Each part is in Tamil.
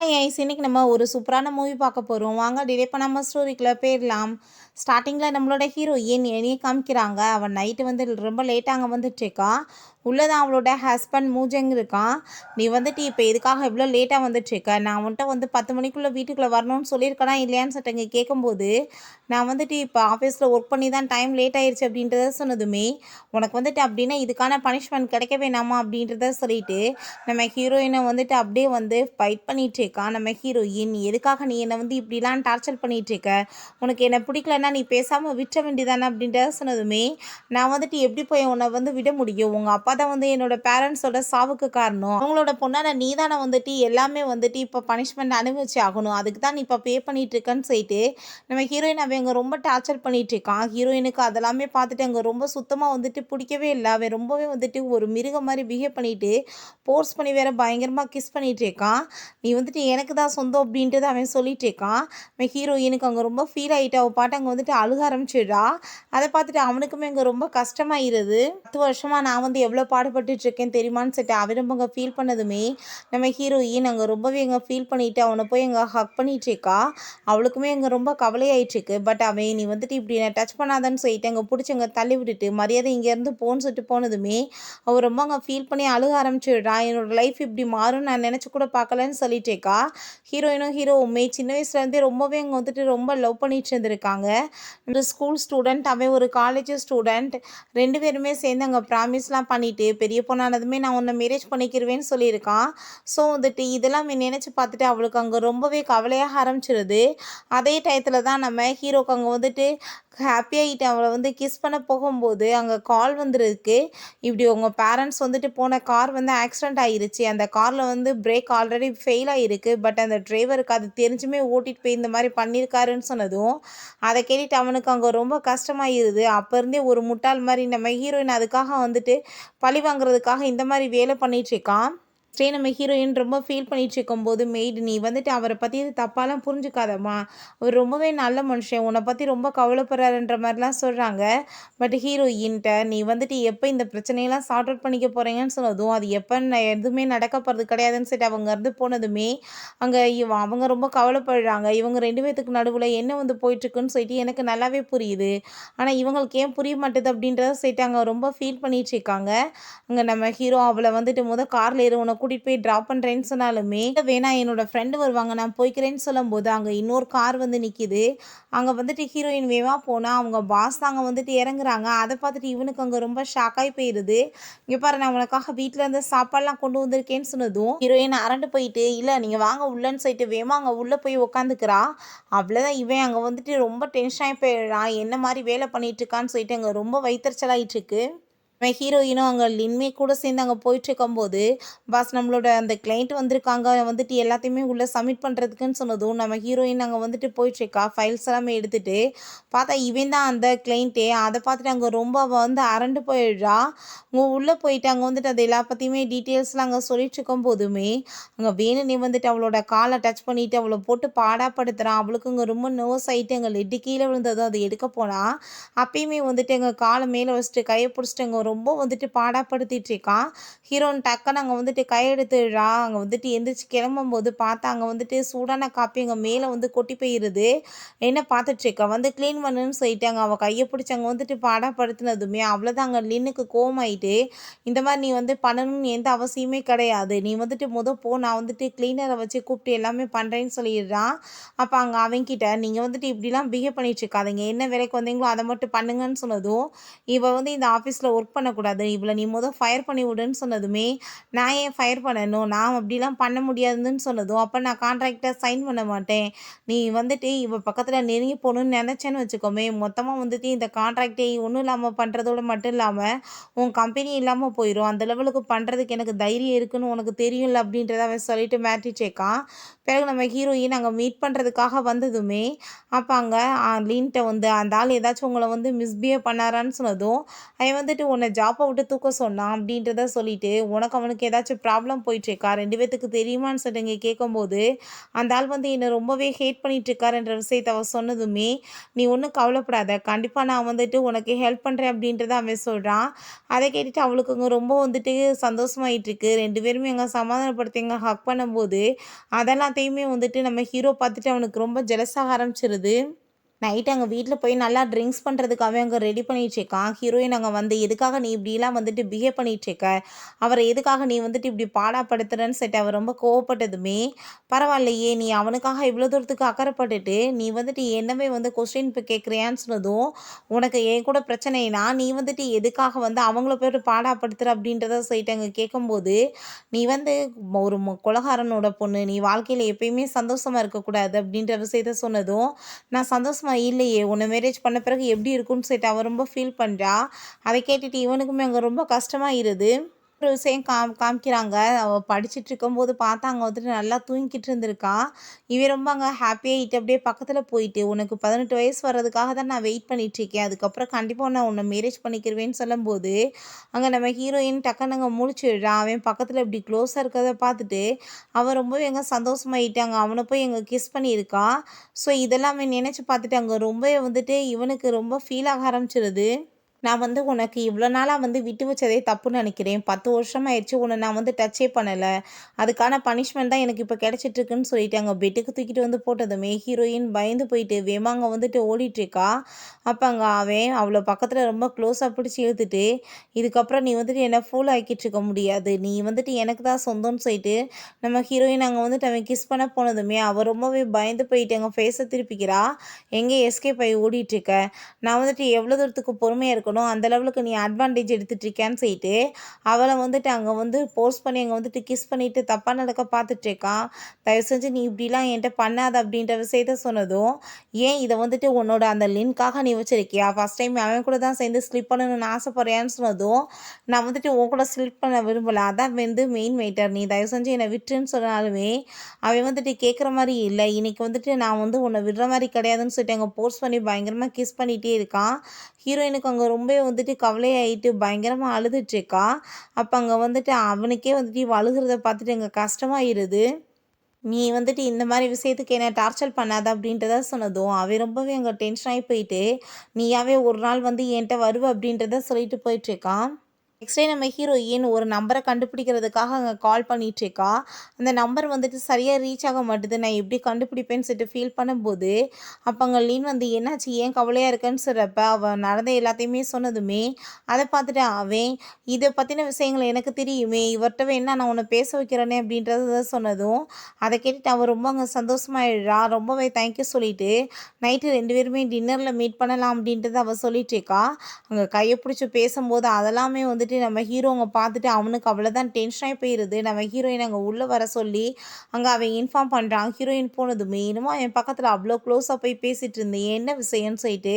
இன்னைக்கு நம்ம ஒரு சூப்பரான மூவி பார்க்க போறோம். வாங்க டிலே பண்ணாம ஸ்டோரிக்குள்ள போயிரலாம். ஸ்டார்ட்டிங்ல நம்மளோட ஹீரோயின் என்னைய காமிக்கிறாங்க. அவன் நைட்டு வந்து ரொம்ப லேட்டா அங்க வந்துட்டுருக்கா. உள்ள தான் அவளோட ஹஸ்பண்ட் மூஜங் இருக்கான். "நீ வந்துட்டு இப்ப எதுக்காக இவ்ளோ லேட்டா வந்துட்டுருக்க? நான் உன்ட்ட வந்து 10 மணிக்குள்ள வீட்டுக்குள்ள வரணும்னு சொல்லியிருக்கனா இல்லையான்னு" சொல்லிட்டு இங்க கேட்கும்போது, நான் வந்துட்டு இப்ப ஆஃபீஸ்ல ஒர்க் பண்ணி தான் டைம் லேட் ஆயிருச்சு அப்படின்றத சொன்னதுமே, "உனக்கு வந்துட்டு அப்படின்னா இதுக்கான பனிஷ்மென்ட் கிடைக்க வேணாமா?" அப்படின்றத சொல்லிட்டு, நம்ம ஹீரோயின வந்துட்டு அப்படியே வந்து ஃபைட் பண்ணிட்டு இருக்கா. நம்ம ஹீரோயின், "எதுக்காக நீ என்ன வந்து இப்படிலாம் டார்ச்சர் பண்ணிட்டு இருக்க? உனக்கு என்ன பிடிக்கலன்னா நீ பேசாம விட்டுற வேண்டியதானே" அப்படின்றத சொன்னதுமே, "நான் வந்துட்டு எப்படி போய் உன்னை வந்து விட முடியும்? உங்க அப்பா தான் வந்து என்னோட பேரண்ட்ஸோட சாவுக்கு காரணம். அவங்களோட பொண்ணான நீ தானே வந்துட்டு எல்லாமே வந்துட்டு இப்போ பனிஷ்மெண்ட் அனுபவிச்சு ஆகணும். அதுக்கு தான் நீ இப்போ பே பண்ணிட்டு இருக்கன்னு" சொல்லிட்டு நம்ம ஹீரோயின் அவங்க ரொம்ப டார்ச்சர் பண்ணிட்டு இருக்கான். ஹீரோயினுக்கு அதெல்லாமே பார்த்துட்டு அங்கே ரொம்ப சுத்தமாக வந்துட்டு பிடிக்கவே இல்லை. அவன் ரொம்பவே வந்துட்டு ஒரு மிருகம் மாதிரி பிஹேவ் பண்ணிட்டு ஃபோர்ஸ் பண்ணி வேற பயங்கரமாக கிஸ் பண்ணிட்டு இருக்கான். "நீ வந்துட்டு எனக்கு தான் சொந்தம்" அப்படின்ட்டு அவன் சொல்லிட்டு இருக்கான். அவன் ஹீரோயினுக்கு அங்கே ரொம்ப ஃபீல் ஆகிட்டு அவள் பாட்டு அங்கே வந்துட்டு அழுக ஆரம்பிச்சிடுறா. அதை பார்த்துட்டு அவனுக்குமே அங்கே ரொம்ப கஷ்டமாயிருது. 10 வருஷமா நான் வந்து எவ்வளோ பாடுபட்டுட்டு இருக்கேன் தெரியுமான்னு சொல்லிட்டு அவன் ரொம்ப அங்கே ஃபீல் பண்ணதுமே, நம்ம ஹீரோயின் அங்கே ரொம்பவே அங்கே ஃபீல் பண்ணிட்டு அவனை போய் அங்கே ஹக் பண்ணிட்டு இருக்கா. அவளுக்குமே அங்கே ரொம்ப கவலையாயிட்டு இருக்கு. பட் அவன், "நீ வந்துட்டு இப்படி என்ன டச் பண்ணாதன்னு" சொல்லிட்டு அங்கே பிடிச்சி அங்கே தள்ளி விட்டுட்டு மரியாதை இங்கேருந்து போன்னு சொல்லிட்டு போனதுமே, அவள் ரொம்ப அங்கே ஃபீல் பண்ணி அழுக ஆரம்பிச்சிடுறா. "என்னோட லைஃப் இப்படி மாறும் நான் நினச்சி கூட பார்க்கலன்னு" சொல்லிட்டு இருக்கா. ஹீரோயினும் ஹீரோவுமே சின்ன வயசுலேருந்தே ரொம்பவே அங்கே வந்துட்டு ரொம்ப லவ் பண்ணிட்டு இருந்திருக்காங்க. ஒரு ஸ்கூல் ஸ்டூடெண்ட், அவன் ஒரு காலேஜ் ஸ்டூடெண்ட். 2 பேருமே சேர்ந்து அங்கே ப்ராமிஸ்லாம் பண்ணிட்டு, பெரிய பொண்ணானதுமே நான் உன்னை மேரேஜ் பண்ணிக்கிருவேன்னு சொல்லியிருக்கான். ஸோ வந்துட்டு இதெல்லாம் நினச்சி பார்த்துட்டு அவளுக்கு அங்கே ரொம்பவே கவலையாக ஆரம்பிச்சிருது. அதே டயத்தில் தான் நம்ம ஹீரோக்கு அங்கே வந்துட்டு ஹாப்பியாகிட்டு அவளை வந்து கிஸ் பண்ண போகும்போது அங்கே கால் வந்துருக்கு. இப்படி உங்கள் பேரண்ட்ஸ் வந்துட்டு போன கார் வந்து ஆக்சிடென்ட் ஆயிருச்சு. அந்த காரில் வந்து பிரேக் ஆல்ரெடி ஃபெயில் ஆகிருக்கு. பட் அந்த டிரைவருக்கு அது தெரிஞ்சுமே ஓட்டிட்டு போய் இந்த மாதிரி பண்ணியிருக்காருன்னு சொன்னதும், அதை கேட்டுட்டு அவனுக்கு அங்கே ரொம்ப கஷ்டமாயிருது. அப்போ இருந்தே ஒரு முட்டாள் மாதிரி நம்ம ஹீரோயின் அதுக்காக வந்துட்டு பழி வாங்குறதுக்காக இந்த மாதிரி வேலை பண்ணிட்டு இருக்கான். நம்ம ஹீரோயின் ரொம்ப ஃபீல் பண்ணிட்டு இருக்கும்போது மெய்டு, "நீ வந்துட்டு அவரை பற்றி தப்பாலாம் புரிஞ்சுக்காதம்மா. அவர் ரொம்பவே நல்ல மனுஷன். உன்னை பற்றி ரொம்ப கவலைப்படுறாருன்ற" மாதிரிலாம் சொல்கிறாங்க. பட் ஹீரோயின்ட்ட, "நீ வந்துட்டு எப்போ இந்த பிரச்சனையெல்லாம் சார்ட் அவுட் பண்ணிக்க போகிறீங்கன்னு" சொன்னதும், அது எப்போன்னு எதுவுமே நடக்க போகிறது கிடையாதுன்னு சொல்லிட்டு அவங்க இருந்து போனதுமே, அங்கே அவங்க ரொம்ப கவலைப்படுறாங்க. இவங்க 2 பேத்துக்கு நடுவில் என்ன வந்து போயிட்டுருக்குன்னு சொல்லிட்டு எனக்கு நல்லாவே புரியுது. ஆனால் இவங்களுக்கு ஏன் புரிய மாட்டேது அப்படின்றத சொல்லிட்டு அங்கே ரொம்ப ஃபீல் பண்ணிட்டு இருக்காங்க. அங்கே நம்ம ஹீரோ அவளை வந்துட்டு காரில் ஏறு, உன்னை கூட்டிகிட்டு போய் ட்ராப் பண்ணுறேன்னு சொன்னாலுமே, "வேணா என்னோட ஃப்ரெண்டு வருவாங்க நான் போய்க்கிறேன்னு" சொல்லும்போது அங்கே இன்னொரு கார் வந்து நிற்கிது. அங்கே வந்துட்டு ஹீரோயின் வேகமாக போனால் அவங்க பாஸ் தாங்க வந்துட்டு இறங்குறாங்க. அதை பார்த்துட்டு இவனுக்கு அங்கே ரொம்ப ஷாக்காகி போயிடுது. "இங்கே பாரு, நான் உனக்காக வீட்டில் இருந்து சாப்பாடுலாம் கொண்டு வந்திருக்கேன்னு" சொன்னதும் ஹீரோயின் அரண்டு போயிட்டு, "இல்லை நீங்கள் வாங்க உள்ளன்னு" சொல்லிட்டு வேகமாக அங்கே உள்ளே போய் உட்காந்துக்கிறா. அவ்வளோதான், இவன் அங்கே வந்துட்டு ரொம்ப டென்ஷன் ஆகி போயிடுறான். என்ன மாதிரி வேலை பண்ணிட்டு இருக்கான்னு சொல்லிட்டு அங்கே ரொம்ப வயிற்றுச்சலாயிட்டு இருக்கு. நம்ம ஹீரோயினும் அங்கே லின்மே கூட சேர்ந்து அங்கே போயிட்டுருக்கும்போது, "பாஸ், நம்மளோட அந்த கிளைண்ட் வந்திருக்காங்க, வந்துட்டு எல்லாத்தையுமே உள்ளே சப்மிட் பண்ணுறதுக்குன்னு" சொன்னதும், நம்ம ஹீரோயின் அங்கே வந்துட்டு போயிட்டுருக்கா ஃபைல்ஸ் எல்லாமே எடுத்துகிட்டு. பார்த்தா இவன் தான் அந்த கிளைண்ட்டே. அதை பார்த்துட்டு அங்கே ரொம்ப அவள் வந்து அரண்டு போயிடுறா. உள்ளே போயிட்டு அங்கே வந்துட்டு அது எல்லா பற்றியுமே டீட்டெயில்ஸ்லாம் அங்கே சொல்லிட்டு இருக்கும்போதுமே, அங்கே வேணும்னே வந்துட்டு அவளோட காலை டச் பண்ணிவிட்டு அவளை போட்டு பாடாப்படுத்துகிறான். அவளுக்கு அங்கே ரொம்ப நர்வஸ் ஆகிட்டு அங்கே லெட்டு கீழே விழுந்ததும் அதை எடுக்க போனா, அப்பயுமே வந்துட்டு எங்கள் காலை மேலே வச்சுட்டு கையை பிடிச்சிட்டு அங்கே ரொம்ப வந்துட்டு பாடாப்படுத்திட்டு இருக்கான். ஹீரோயின் டக்குன்னு அங்கே வந்துட்டு கையெடுத்துடுறா. அங்கே வந்துட்டு எந்திரிச்சு கிளம்பும்போது பார்த்தா அங்கே வந்துட்டு சூடான காப்பி அங்கே மேலே வந்து கொட்டி போயிருது. என்ன பார்த்துட்ருக்கா, வந்து க்ளீன் பண்ணுன்னு சொல்லிட்டாங்க. அவள் கையை பிடிச்சி அங்கே வந்துட்டு பாடாப்படுத்தினதுமே அவ்வளோதான், அங்கே லின்னுக்கு கோவமாயிட்டு, "இந்த மாதிரி நீ வந்து பண்ணணும்னு எந்த அவசியமே கிடையாது. நீ வந்துட்டு போ, நான் வந்துட்டு கிளீனரை வச்சு கூப்பிட்டு எல்லாமே பண்ணுறேன்னு" சொல்லிடுறான். அப்போ அங்கே அவன்கிட்ட, "நீங்கள் வந்துட்டு இப்படிலாம் பிஹேவ் பண்ணிட்டு இருக்காதீங்க. என்ன வேலைக்கு வந்தீங்களோ அதை மட்டும் பண்ணுங்கன்னு" சொன்னதும், இவள் வந்து இந்த ஆஃபீஸில் ஒர்க் பண்ணக்கூடாது, இவளை நீ ஃபயர் பண்ணி விடுன்னு சொன்னதுமே, "நான் ஏன் ஃபயர் பண்ணணும்? நான் அப்படிலாம் பண்ண முடியாதுன்னு" சொன்னதும், "அப்போ நான் கான்ட்ராக்டை சைன் பண்ண மாட்டேன். நீ வந்துட்டு இவ பக்கத்தில் நெருங்கி போகணுன்னு நினச்சேன்னு வச்சுக்கோமே, மொத்தமாக வந்துட்டு இந்த கான்ட்ராக்டை ஒன்றும் இல்லாமல் பண்ணுறதோடு மட்டும் இல்லாமல் உன் கம்பெனி இல்லாமல் போயிடும். அந்த லெவலுக்கு பண்ணுறதுக்கு எனக்கு தைரியம் இருக்குன்னு உனக்கு தெரியும்ல" அப்படின்றத அவன் சொல்லிட்டு மிரட்டிட்டு இருக்கான். பிறகு நம்ம ஹீரோயின் அங்கே மீட் பண்ணுறதுக்காக வந்ததுமே, அப்போ அங்கே லின்ட்ட வந்து, "அந்த ஆள் ஏதாச்சும் உங்களை வந்து மிஸ்பிஹேவ் பண்ணாரான்னு" சொன்னதும், அவன் வந்துட்டு, "உன்னை என்னை ஜாப்பை விட்டு தூக்க சொன்னான் அப்படின்றத சொல்லிட்டு உனக்கு அவனுக்கு ஏதாச்சும் ப்ராப்ளம் போயிட்டுருக்கா 2 பேத்துக்கு தெரியுமான்னு சொல்லிட்டு இங்கே கேட்கும்போது அந்த ஆள் வந்து என்னை ரொம்பவே ஹேட் பண்ணிட்டு இருக்காருன்ற விஷயத்த அவ சொன்னதுமே நீ ஒன்றும் கவலைப்படாத கண்டிப்பாக நான் வந்துட்டு உனக்கு ஹெல்ப் பண்ணுறேன் அப்படின்றத அவன் சொல்கிறான். அதை கேட்டுட்டு அவளுக்கு அங்கே ரொம்ப வந்துட்டு சந்தோஷமாயிட்டு இருக்கு. 2 பேருமே அங்கே சமாதானப்படுத்தி அங்கே ஹக் பண்ணும்போது அதெல்லாத்தையுமே வந்துட்டு நம்ம ஹீரோ பார்த்துட்டு அவனுக்கு ரொம்ப ஜெலஸாக ஆரம்பிச்சிருது. நைட் அங்கே வீட்டில் போய் நல்லா ட்ரிங்க்ஸ் பண்ணுறதுக்காகவே அங்கே ரெடி பண்ணிகிட்ருக்கான். ஹீரோயின் அங்கே வந்து எதுக்காக நீ இப்படிலாம் வந்துட்டு பிஹேவ் பண்ணிகிட்ருக்க, அவரை எதுக்காக நீ வந்துட்டு இப்படி பாடாப்படுத்துறன்னு சொல்லிட்டு அவர் ரொம்ப கோவப்பட்டதுமே பரவாயில்லையே நீ அவனுக்காக இவ்வளோ தூரத்துக்கு அக்கறைப்பட்டுட்டு நீ வந்துட்டு என்னவே வந்து கொஸ்டின் இப்போ கேட்குறியான்னு சொன்னதும் உனக்கு என் கூட பிரச்சனைனா நீ வந்துட்டு எதுக்காக வந்து அவங்கள போய்ட்டு பாடாப்படுத்துகிற அப்படின்றத சொல்லிட்டு அங்கே கேட்கும்போது நீ வந்து ஒரு கொலகாரனோட பொண்ணு நீ வாழ்க்கையில் எப்பயுமே சந்தோஷமாக இருக்கக்கூடாது அப்படின்ற விஷயத்த சொன்னதும் நான் சந்தோஷமா இல்லையே உன்னை மேரேஜ் பண்ண பிறகு எப்படி இருக்கும்னு சொல்லிட்டு அவ ரொம்ப ஃபீல் பண்ணுறா. அதை கேட்டுட்டு இவனுக்குமே அங்கே ரொம்ப கஷ்டமாயிருது. ஒரு விஷயம் காமிக்கிறாங்க. அவள் படிச்சுட்டு இருக்கும்போது பார்த்தா அங்கே வந்துட்டு நல்லா தூங்கிக்கிட்டு இருந்திருக்கா. இவன் ரொம்ப அங்கே ஹாப்பியாகிட்டு அப்படியே பக்கத்தில் போயிட்டு உனக்கு 18 வயசு வர்றதுக்காக தான் நான் வெயிட் பண்ணிகிட்ருக்கேன், அதுக்கப்புறம் கண்டிப்பாக நான் உன்னை மேரேஜ் பண்ணிக்கிருவேன்னு சொல்லும்போது அங்கே நம்ம ஹீரோயின் டக்குன்னு அங்கே முழிச்சிடுறான். அவன் பக்கத்தில் இப்படி க்ளோஸாக இருக்கிறத பார்த்துட்டு அவன் ரொம்பவே எங்கே சந்தோஷமாயிட்டாங்க. அவனை போய் எங்கே கிஸ் பண்ணியிருக்கா. ஸோ இதெல்லாமே நினச்சி பார்த்துட்டு அங்கே ரொம்பவே வந்துட்டு இவனுக்கு ரொம்ப ஃபீல் ஆக ஆரம்பிச்சிருது. நான் வந்து உனக்கு இவ்வளோ நாளாக வந்து விட்டு வச்சதே தப்புன்னு நினைக்கிறேன். 10 வருஷமாயிடுச்சு உன்னை நான் வந்து டச்சே பண்ணலை. அதுக்கான பனிஷ்மெண்ட் தான் எனக்கு இப்போ கிடச்சிட்ருக்குன்னு சொல்லிட்டு அங்கே பெட்டுக்கு தூக்கிட்டு வந்து போட்டதுமே ஹீரோயின் பயந்து போயிட்டு வேமா அங்கே வந்துட்டு ஓடிட்டுருக்கா. அப்போ அங்கே அவன் அவ்வளோ பக்கத்தில் ரொம்ப க்ளோஸாக பிடிச்சி இழுத்துட்டு இதுக்கப்புறம் நீ வந்துட்டு என்ன ஃபூல் ஆக்கிட்டு இருக்க முடியாது, நீ வந்துட்டு எனக்கு தான் சொந்தம்னு சொல்லிட்டு நம்ம ஹீரோயின் அங்கே வந்துட்டு அவன் கிஸ் பண்ண போனதுமே அவள் ரொம்பவே பயந்து போயிட்டு அங்கே ஃபேஸை திருப்பிக்கிறா. எங்கே எஸ்கேப் ஆகி ஓடிட்டுருக்க, நான் வந்துட்டு எவ்வளோ தூரத்துக்கு பொறுமையாக இருக்கணும் அந்த லெவலுக்கு நீ அட்வான்டேஜ் எடுத்துகிட்டு இருக்கேன்னு சொல்லிட்டு அவளை வந்துட்டு அங்கே வந்து போர்ஸ் பண்ணி அங்கே வந்துட்டு கிஸ் பண்ணிவிட்டு தப்பாக நடக்க பார்த்துட்ருக்கான். தயவு செஞ்சு நீ இப்படிலாம் என்கிட்ட பண்ணாத அப்படின்ற விஷயத்த சொன்னதும் ஏன் இதை வந்துட்டு உன்னோட அந்த லின்காக நீ வச்சிருக்கியா, ஃபஸ்ட் டைம் அவன் கூட தான் சேர்ந்து ஸ்லிப் பண்ணணும்னு ஆசைப்பட்றியான்னு சொன்னதும் நான் வந்துட்டு உன் கூட ஸ்லிப் பண்ண விரும்பலை, அதான் வந்து மெயின் வெயிட்டர், நீ தயவு செஞ்சு என்னை விட்டுருன்னு சொன்னாலுமே அவன் வந்துட்டு கேட்குற மாதிரி இல்லை, இன்னைக்கு வந்துட்டு நான் வந்து உன்னை விடுற மாதிரி கிடையாதுன்னு சொல்லிட்டு அங்கே போர்ஸ் பண்ணி பயங்கரமாக கிஸ் பண்ணிகிட்டே இருக்கான். ஹீரோயினுக்கு அங்கே ரொம்ப வந்துட்டு கவலையாயிட்டு பயங்கரமாக அழுதுட்ருக்கா. அப்போ அங்கே வந்துட்டு அவனுக்கே வந்துட்டு இவ அழுகிறத பார்த்துட்டு அங்கே கஷ்டமாயிருது. நீ வந்துட்டு இந்த மாதிரி விஷயத்துக்கு என்ன டார்ச்சர் பண்ணாத அப்படின்றத சொன்னதும் அவன் ரொம்பவே அங்கே டென்ஷன் ஆகி போயிட்டு நீயாவே ஒரு நாள் வந்து என்கிட்ட வருவ அப்படின்றத சொல்லிட்டு போயிட்டுருக்கான். நெக்ஸ்ட் டே நம்ம ஹீரோயின் ஒரு நம்பரை கண்டுபிடிக்கிறதுக்காக அங்கே கால் பண்ணிகிட்ருக்கா. அந்த நம்பர் வந்துட்டு சரியாக ரீச் ஆக மாட்டுது. நான் எப்படி கண்டுபிடிப்பேன்னு சொல்லிட்டு ஃபீல் பண்ணும்போது அப்போ அங்கே லீன் வந்து என்னாச்சு ஏன் கவலையாக இருக்கேன்னு சொல்கிறப்ப அவன் நடந்த எல்லாத்தையுமே சொன்னதுமே அதை பார்த்துட்டு அவன் இதை பற்றின விஷயங்கள் எனக்கு தெரியுமே, இவர்கிட்ட வேணா நான் உன்னை பேச வைக்கிறேனே அப்படின்றத சொன்னதும் அதை கேட்டுட்டு அவன் ரொம்ப அங்கே சந்தோஷமாயிடுறா. ரொம்பவே தேங்க்யூ சொல்லிட்டு நைட்டு 2 பேருமே டின்னரில் மீட் பண்ணலாம் அப்படின்றத அவள் சொல்லிகிட்ருக்கா. அங்கே கையை பிடிச்சி பேசும்போது அதெல்லாமே வந்துட்டு நம்ம ஹீரோங்க பார்த்துட்டு அவனுக்கு அவ்வளோதான் டென்ஷனாகி போயிடுது. நம்ம ஹீரோயின் அங்கே உள்ளே வர சொல்லி அங்கே அவன் இன்ஃபார்ம் பண்ணுறான். ஹீரோயின் போனதுமே என்னமோ என் பக்கத்தில் அவ்வளோ க்ளோஸாக போய் பேசிகிட்டு இருந்தேன், என்ன விஷயம்னு சொல்லிட்டு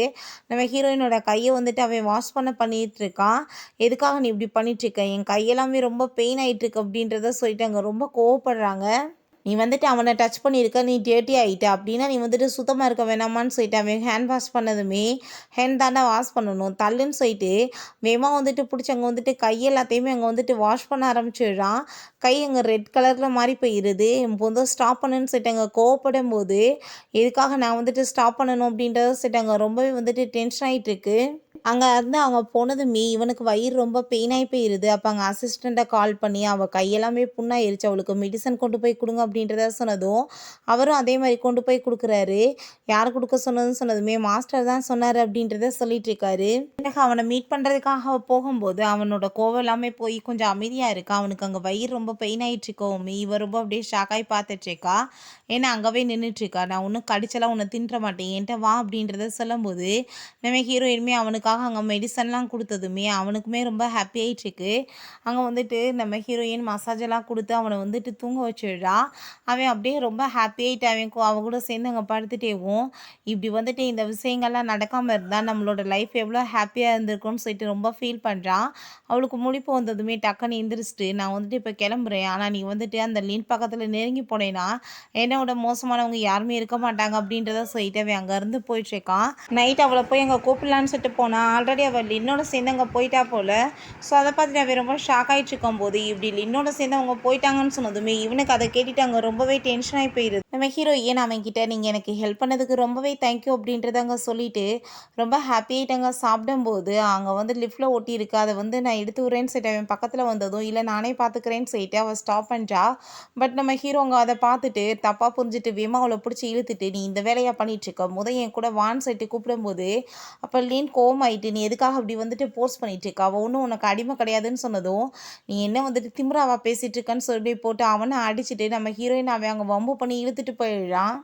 நம்ம ஹீரோயினோட கையை வந்துட்டு அவன் வாஷ் பண்ணிட்டு இருக்கான். எதுக்காக நீ இப்படி பண்ணிகிட்ருக்க, என் கையெல்லாமே ரொம்ப பெயின் ஆகிட்டுருக்கு அப்படின்றத சொல்லிட்டு அங்கே ரொம்ப கோவப்படுறாங்க. நீ வந்துட்டு அவனை டச் பண்ணியிருக்க, நீ டேர்ட்டி ஆகிட்ட அப்படின்னா நீ வந்துட்டு சுத்தமாக இருக்க வேணாமான்னு சொல்லிட்டு அவன் ஹேண்ட் வாஷ் பண்ணதுமே ஹேண்ட் தானே வாஷ் பண்ணணும் தள்ளுன்னு சொல்லிட்டு வேகமாக வந்துட்டு பிடிச்சி அங்கே வந்துட்டு கையெல்லாத்தையுமே அங்கே வந்துட்டு வாஷ் பண்ண ஆரம்பிச்சிடுறான். கை அங்கே ரெட் கலரில் மாறி போயிடுது. இப்போ வந்து ஸ்டாப் பண்ணுன்னு சொல்லிட்டு அங்கே கோவப்படும் போது எதுக்காக நான் வந்துட்டு ஸ்டாப் பண்ணணும் அப்படின்றத சொல்லிட்டு அங்கே ரொம்பவே வந்துட்டு டென்ஷன் ஆகிட்டு இருக்கு. அங்கே இருந்து அவங்க போனதுமே இவனுக்கு வயிறு ரொம்ப பெயினாகி போயிடுது. அப்போ அங்கே அசிஸ்டண்ட்டை கால் பண்ணி அவள் கையெல்லாமே புண்ணாயிருச்சு, அவளுக்கு மெடிசன் கொண்டு போய் கொடுங்க அப்படின்றத சொன்னதும் அவரும் அதே மாதிரி கொண்டு போய் கொடுக்குறாரு. யார் கொடுக்க சொன்னதுன்னு சொன்னதுமே மாஸ்டர் தான் சொன்னார் அப்படின்றத சொல்லிட்டு இருக்காரு. எனக்கு அவனை மீட் பண்ணுறதுக்காக போகும்போது அவனோட கோவம் எல்லாமே போய் கொஞ்சம் அமைதியாக இருக்கா. அவனுக்கு அங்கே வயிறு ரொம்ப பெயின் ஆகிட்டு இருக்கோமே இவ ரொம்ப அப்படியே ஷாக்காகி பார்த்துட்ருக்கா. ஏன்னா அங்கவே நின்றுட்டுருக்கா. நான் ஒன்றும் கடிச்செல்லாம் உன்னை தின்ற மாட்டேன் என்கிட்ட வா அப்படின்றத சொல்லும்போது நம்ம ஹீரோயினுமே அவனுக்காக அங்கே மெடிசன்லாம் கொடுத்ததுமே அவனுக்குமே ரொம்ப ஹாப்பி ஆகிட்டுருக்கு. அங்கே வந்துட்டு நம்ம ஹீரோயின் மசாஜெல்லாம் கொடுத்து அவனை வந்துட்டு தூங்க வச்சிடுறா. அவன் அப்படியே ரொம்ப ஹாப்பி ஆகிட்டு அவன் கூட சேர்ந்து அங்கே படுத்துட்டேவும் இப்படி வந்துட்டு இந்த விஷயங்கள்லாம் நடக்காமல் இருந்தால் நம்மளோட லைஃப் எவ்வளோ ஹாப்பியாக இருந்திருக்கும்னு சொல்லிட்டு ரொம்ப ஃபீல் பண்ணுறான். அவளுக்கு முழிப்பு வந்ததுமே டக்குன்னு எந்திரிச்சிட்டு நான் வந்துட்டு இப்போ கிளம்புறேன், ஆனால் நீ வந்துட்டு அந்த லின் பக்கத்தில் நெருங்கி போனேன்னா என்னோட மோசமானவங்க யாருமே இருக்க மாட்டாங்க அப்படின்றத சொல்லிட்டு அவன் அங்கேருந்து போயிட்டுருக்கான். நைட் அவளை போய் அங்கே கூப்பிடலான்னு சொல்லிட்டு போனால் ஆல்ரெடி அவள் லின்னோட சேர்ந்து அங்கே போயிட்டா போல். ஸோ அதை பார்த்துட்டு அவன் ரொம்ப ஷாக் ஆகிட்டு இருக்கும்போது இப்படி லின்னோட சேர்ந்து அவங்க போயிட்டாங்கன்னு சொன்னதுமே இவனுக்கு அதை கேட்டுட்டு அங்கே ரொம்பவே டென்ஷன் ஆகி போயிடுது. நம்ம ஹீரோயின் அவன்கிட்ட நீங்கள் எனக்கு ஹெல்ப் பண்ணதுக்கு ரொம்பவே தேங்க்யூ அப்படின்றத அங்கே சொல்லிட்டு ரொம்ப ஹாப்பி ஆகிட்டாங்க. சாப்பிடும்போது அங்கே வந்து லிஃப்ட்டில் ஒட்டியிருக்கு, அதை வந்து நான் எடுத்து விட்றேன்னு சொல்லிட்டு அவன் பக்கத்தில் வந்ததும் இல்லை நானே பார்த்துக்கிறேன்னு சொல்லிட்டு அவள் ஸ்டாப் பண்ணிட்டா. பட் நம்ம ஹீரோங்க அதை பார்த்துட்டு தப்பாக புரிஞ்சுட்டு வேமா அவளை பிடிச்சி இழுத்துட்டு நீ இந்த வேலையாக பண்ணிகிட்ருக்க என் கூட வான்னு சொல்லிட்டு கூப்பிடும்போது அப்போ லீன் கோவமாயிட்டு நீ எதுக்காக அப்படி வந்துட்டு போர்ஸ் பண்ணிட்டு இருக்கா, அவள் ஒன்றும் உனக்கு அடிமை கிடையாதுன்னு சொன்னதும் நீ என்ன வந்துட்டு திமிராவா பேசிகிட்டு இருக்கன்னு சொல்லி போட்டு அவனை அடிச்சுட்டு நம்ம ஹீரோயின் அவன் அங்கே வம்பு பண்ணி இழுத்துட்டு போயிடுறான்.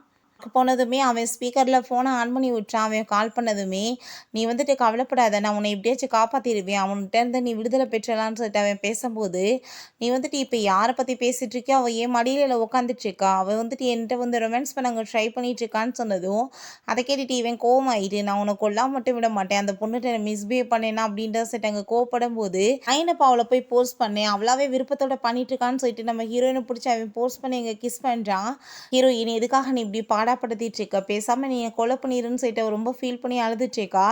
போனதுமே அவன் ஸ்பீக்கரில் ஃபோனை ஆன் பண்ணி விட்டுறான். அவன் கால் பண்ணதுமே நீ வந்துட்டு கவலைப்படாத, நான் உன்னை எப்படியாச்சும் காப்பாற்றிடுவேன், அவன்கிட்ட இருந்து நீ விடுதலை பெற்றலான்னு சொல்லிட்டு அவன் பேசும்போது நீ வந்துட்டு இப்போ யாரை பற்றி பேசிகிட்டு இருக்கியோ அவள் ஏன் மடியில் உட்காந்துட்ருக்கா, அவள் வந்துட்டு என்கிட்ட வந்து ரொமான்ஸ் பண்ண அங்கே ட்ரை பண்ணிகிட்ருக்கான்னு சொன்னதும் அதை கேட்டுட்டு இவன் கோவமாயிட்டு நான் உனக்கு கொல்லாம மட்டும் விட மாட்டேன், அந்த பொண்ணுகிட்ட மிஸ்பிஹேவ் பண்ணேன்னா அப்படின்ற சொல்லிட்டு அங்கே கோவப்படும் போது ஐனப்பா அவளை போய் போர்ஸ் பண்ணேன், அவளாவே விருப்பத்தோட பண்ணிட்டு இருக்கான்னு சொல்லிட்டு நம்ம ஹீரோயினை பிடிச்சி அவன் போர்ஸ் பண்ணி எங்கள் கிஸ் பண்ணுறான். ஹீரோயின் எதுக்காக நீ இப்படி பாடாப்படுத்திட்டு இருக்க, பேசாமல் நீ கொலை பண்ணிடுன்னு சொல்லிட்டு அவள் ரொம்ப ஃபீல் பண்ணி அழுதுட்ருக்கா.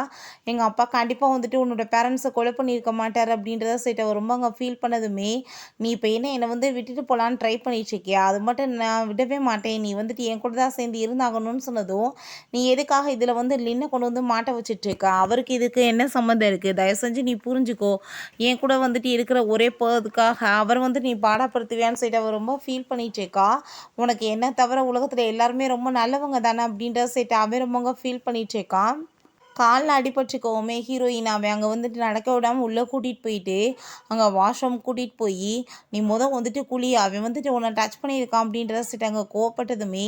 எங்கள் அப்பா கண்டிப்பாக வந்துட்டு உன்னோட பேரண்ட்ஸை கொலை பண்ணியிருக்க மாட்டார் அப்படின்றத சொல்லிட்டு அவள் ரொம்ப அங்கே ஃபீல் பண்ணதுமே நீ இப்போ என்னை வந்து விட்டுட்டு போகலான்னு ட்ரை பண்ணிட்டுருக்கியா, அது மட்டும் நான் விடவே மாட்டேன், நீ வந்துட்டு என் கூட தான் சேர்ந்து இருந்தாகணும்னு சொன்னதும் நீ எதுக்காக இதில் வந்து லின்னை கொண்டு வந்து மாட்ட வச்சிட்ருக்கா, அவருக்கு இதுக்கு என்ன சம்மந்தம் இருக்குது, தயவு செஞ்சு நீ புரிஞ்சுக்கோ, என் கூட வந்துட்டு இருக்கிற ஒரே போகிறதுக்காக அவர் வந்து நீ பாடப்படுத்துவியான்னு சொல்லிட்டு அவர் ரொம்ப ஃபீல் பண்ணிகிட்ருக்கா. உனக்கு என்ன தவிர உலகத்தில் எல்லாருமே ரொம்ப நல்லவங்க தானே அப்படின்றத சொல்லிட்டு அவன் ரொம்ப ஃபீல் பண்ணிகிட்ருக்கான். காலில் அடிபட்டுருக்கவுமே ஹீரோயின் அவன் அங்கே வந்துட்டு நடக்க விடாமல் உள்ளே கூட்டிகிட்டு போயிட்டு அங்கே வாஷ்ரூம் கூட்டிகிட்டு போய் நீ வந்துட்டு குழி, அவன் வந்துட்டு உன்னை டச் பண்ணியிருக்கான் அப்படின்றத சொல்லிட்டு அங்கே கோவப்பட்டதுமே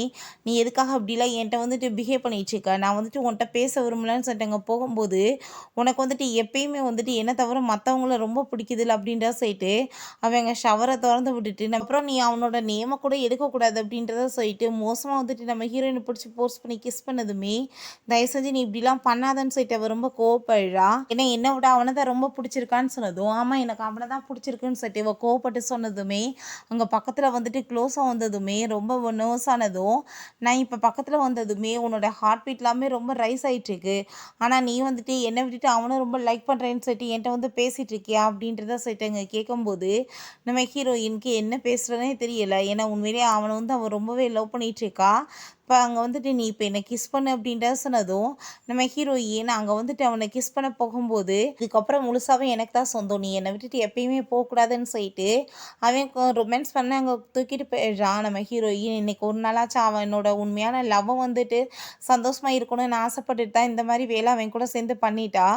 நீ எதுக்காக அப்படிலாம் என்கிட்ட வந்துட்டு பிஹேவ் பண்ணிகிட்ருக்க, நான் வந்துட்டு உன்கிட்ட பேச விரும்பலன்னு சொல்லிட்டு அங்கே போகும்போது உனக்கு வந்துட்டு எப்பயுமே வந்துட்டு என்ன தவிர மற்றவங்கள ரொம்ப பிடிக்குதில்ல அப்படின்றத சொல்லிட்டு அவன் அங்கே ஷவரை திறந்து விட்டுட்டு அப்புறம் நீ அவனோட நேமை கூட எடுக்கக்கூடாது அப்படின்றத சொல்லிட்டு மோசமாக வந்துட்டு நம்ம ஹீரோயினை பிடிச்சி போர்ஸ் பண்ணி கிஸ் பண்ணதுமே தயவு செஞ்சு நீ இப்படிலாம் பண்ணாதன்னு சொல்லிட்டு அவ ரொம்ப கோவப்படுறா. ஏன்னா என்னை விட அவனை தான் ரொம்ப பிடிச்சிருக்கான்னு சொன்னதும் ஆமாம் எனக்கு அவனை தான் பிடிச்சிருக்குன்னு சொல்லிட்டு இவ கோவப்பட்டு சொன்னதுமே அங்கே பக்கத்தில் வந்துட்டு க்ளோஸாக வந்ததுமே ரொம்ப நர்வஸ் ஆனதும் நான் இப்போ பக்கத்தில் வந்ததுமே உன்னோட ஹார்ட் பீட் எல்லாமே ரொம்ப ரைஸ் ஆகிட்டுருக்கு, ஆனால் நீ வந்துட்டு என்னை விட்டுட்டு அவனும் ரொம்ப லைக் பண்ணுறேன்னு சொல்லிட்டு என்கிட்ட வந்து பேசிகிட்டு இருக்கியா அப்படின்றத சொல்லிட்டு அங்கே கேட்கும்போது நம்ம ஹீரோயினுக்கு என்ன பேசுகிறதே தெரியல. ஏன்னா உண்மையிலேயே அவனை வந்து அவன் ரொம்பவே லவ் பண்ணிகிட்ருக்கா. இப்போ அங்கே வந்துட்டு நீ இப்போ என்னை கிஸ் பண்ணு அப்படின்றத சொன்னதும் நம்ம ஹீரோயின் அங்கே வந்துட்டு அவனை கிஸ் பண்ண போகும்போது இதுக்கப்புறம் முழுசாகவே எனக்கு தான் சொந்தம், நீ என்னை விட்டுட்டு எப்பயுமே போகக்கூடாதுன்னு சொல்லிட்டு அவன் ரொமான்ஸ் பண்ண அங்கே தூக்கிட்டு போயிடுறான். நம்ம ஹீரோயின் இன்னைக்கு ஒரு நாளாச்சும் அவனோட உண்மையான லவ்வை வந்துட்டு சந்தோஷமாக இருக்கணும்னு ஆசைப்பட்டுட்டு தான் இந்த மாதிரி வேலை அவன் கூட சேர்ந்து பண்ணிட்டா.